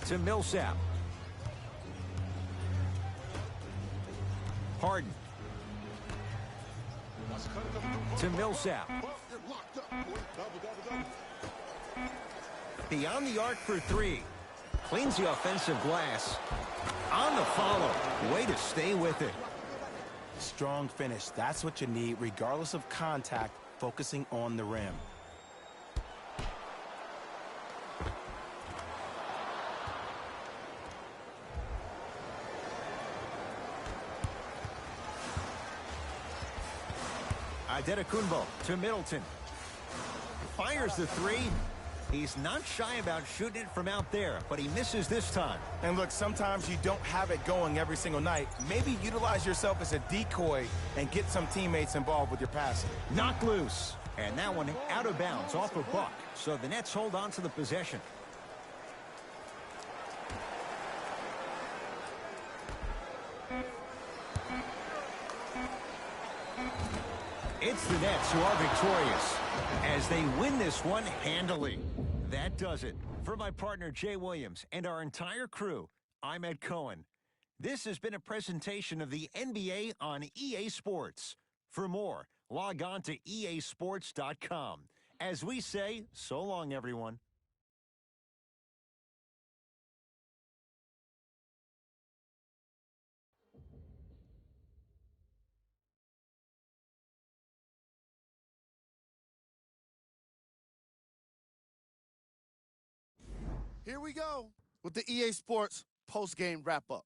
To Millsap. Harden. To Millsap. Beyond the arc for three. Cleans the offensive glass. On the follow. Way to stay with it. Strong finish. That's what you need, regardless of contact, focusing on the rim. Antetokounmpo to Middleton. Fires the three. He's not shy about shooting it from out there, but he misses this time. And look, sometimes you don't have it going every single night. Maybe utilize yourself as a decoy and get some teammates involved with your passing. Knocked loose. And that one out of bounds off a buck. So the Nets hold on to the possession. It's the Nets who are victorious as they win this one handily. That does it. For my partner Jay Williams and our entire crew, I'm Ed Cohen. This has been a presentation of the NBA on EA Sports. For more, log on to easports.com. As we say, so long, everyone. Here we go with the EA Sports post-game wrap-up.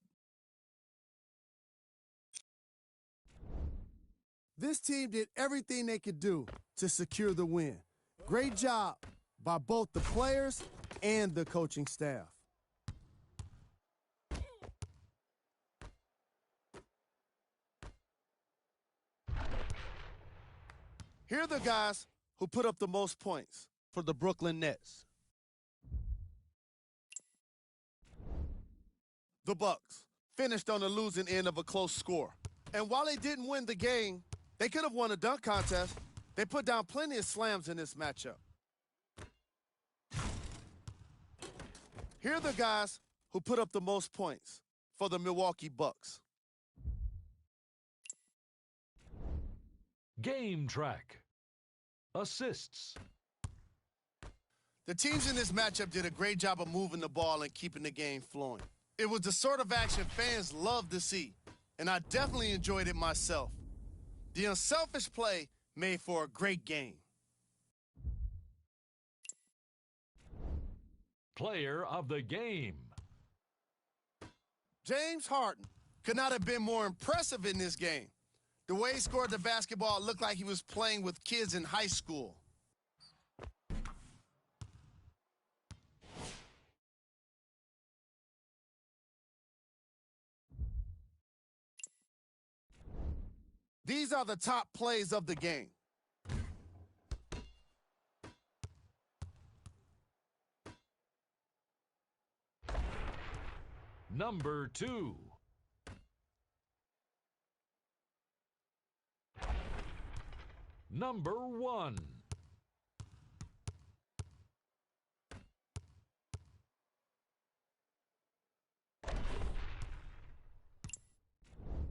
This team did everything they could do to secure the win. Great job by both the players and the coaching staff. Here are the guys who put up the most points for the Brooklyn Nets. The Bucks finished on the losing end of a close score. And while they didn't win the game, they could have won a dunk contest. They put down plenty of slams in this matchup. Here are the guys who put up the most points for the Milwaukee Bucks. Game track. Assists. The teams in this matchup did a great job of moving the ball and keeping the game flowing. It was the sort of action fans love to see, and I definitely enjoyed it myself. The unselfish play made for a great game. Player of the game. James Harden could not have been more impressive in this game. The way he scored the basketball looked like he was playing with kids in high school. These are the top plays of the game. Number 2. Number 1.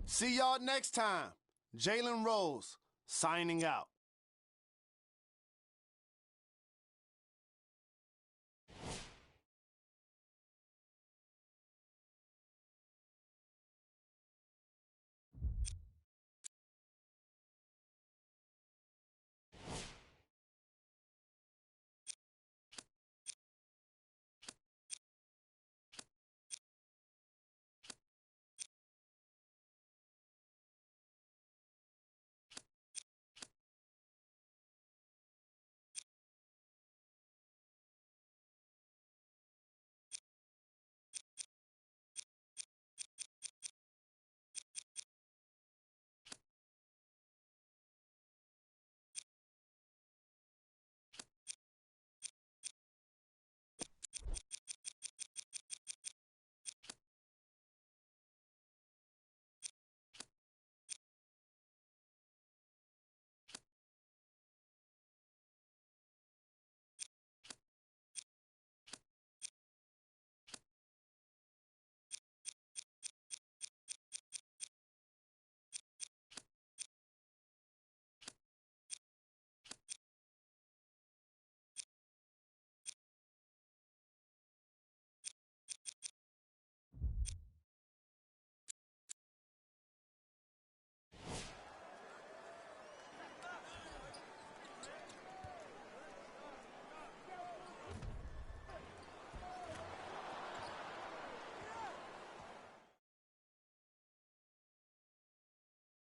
See y'all next time. Jalen Rose signing out.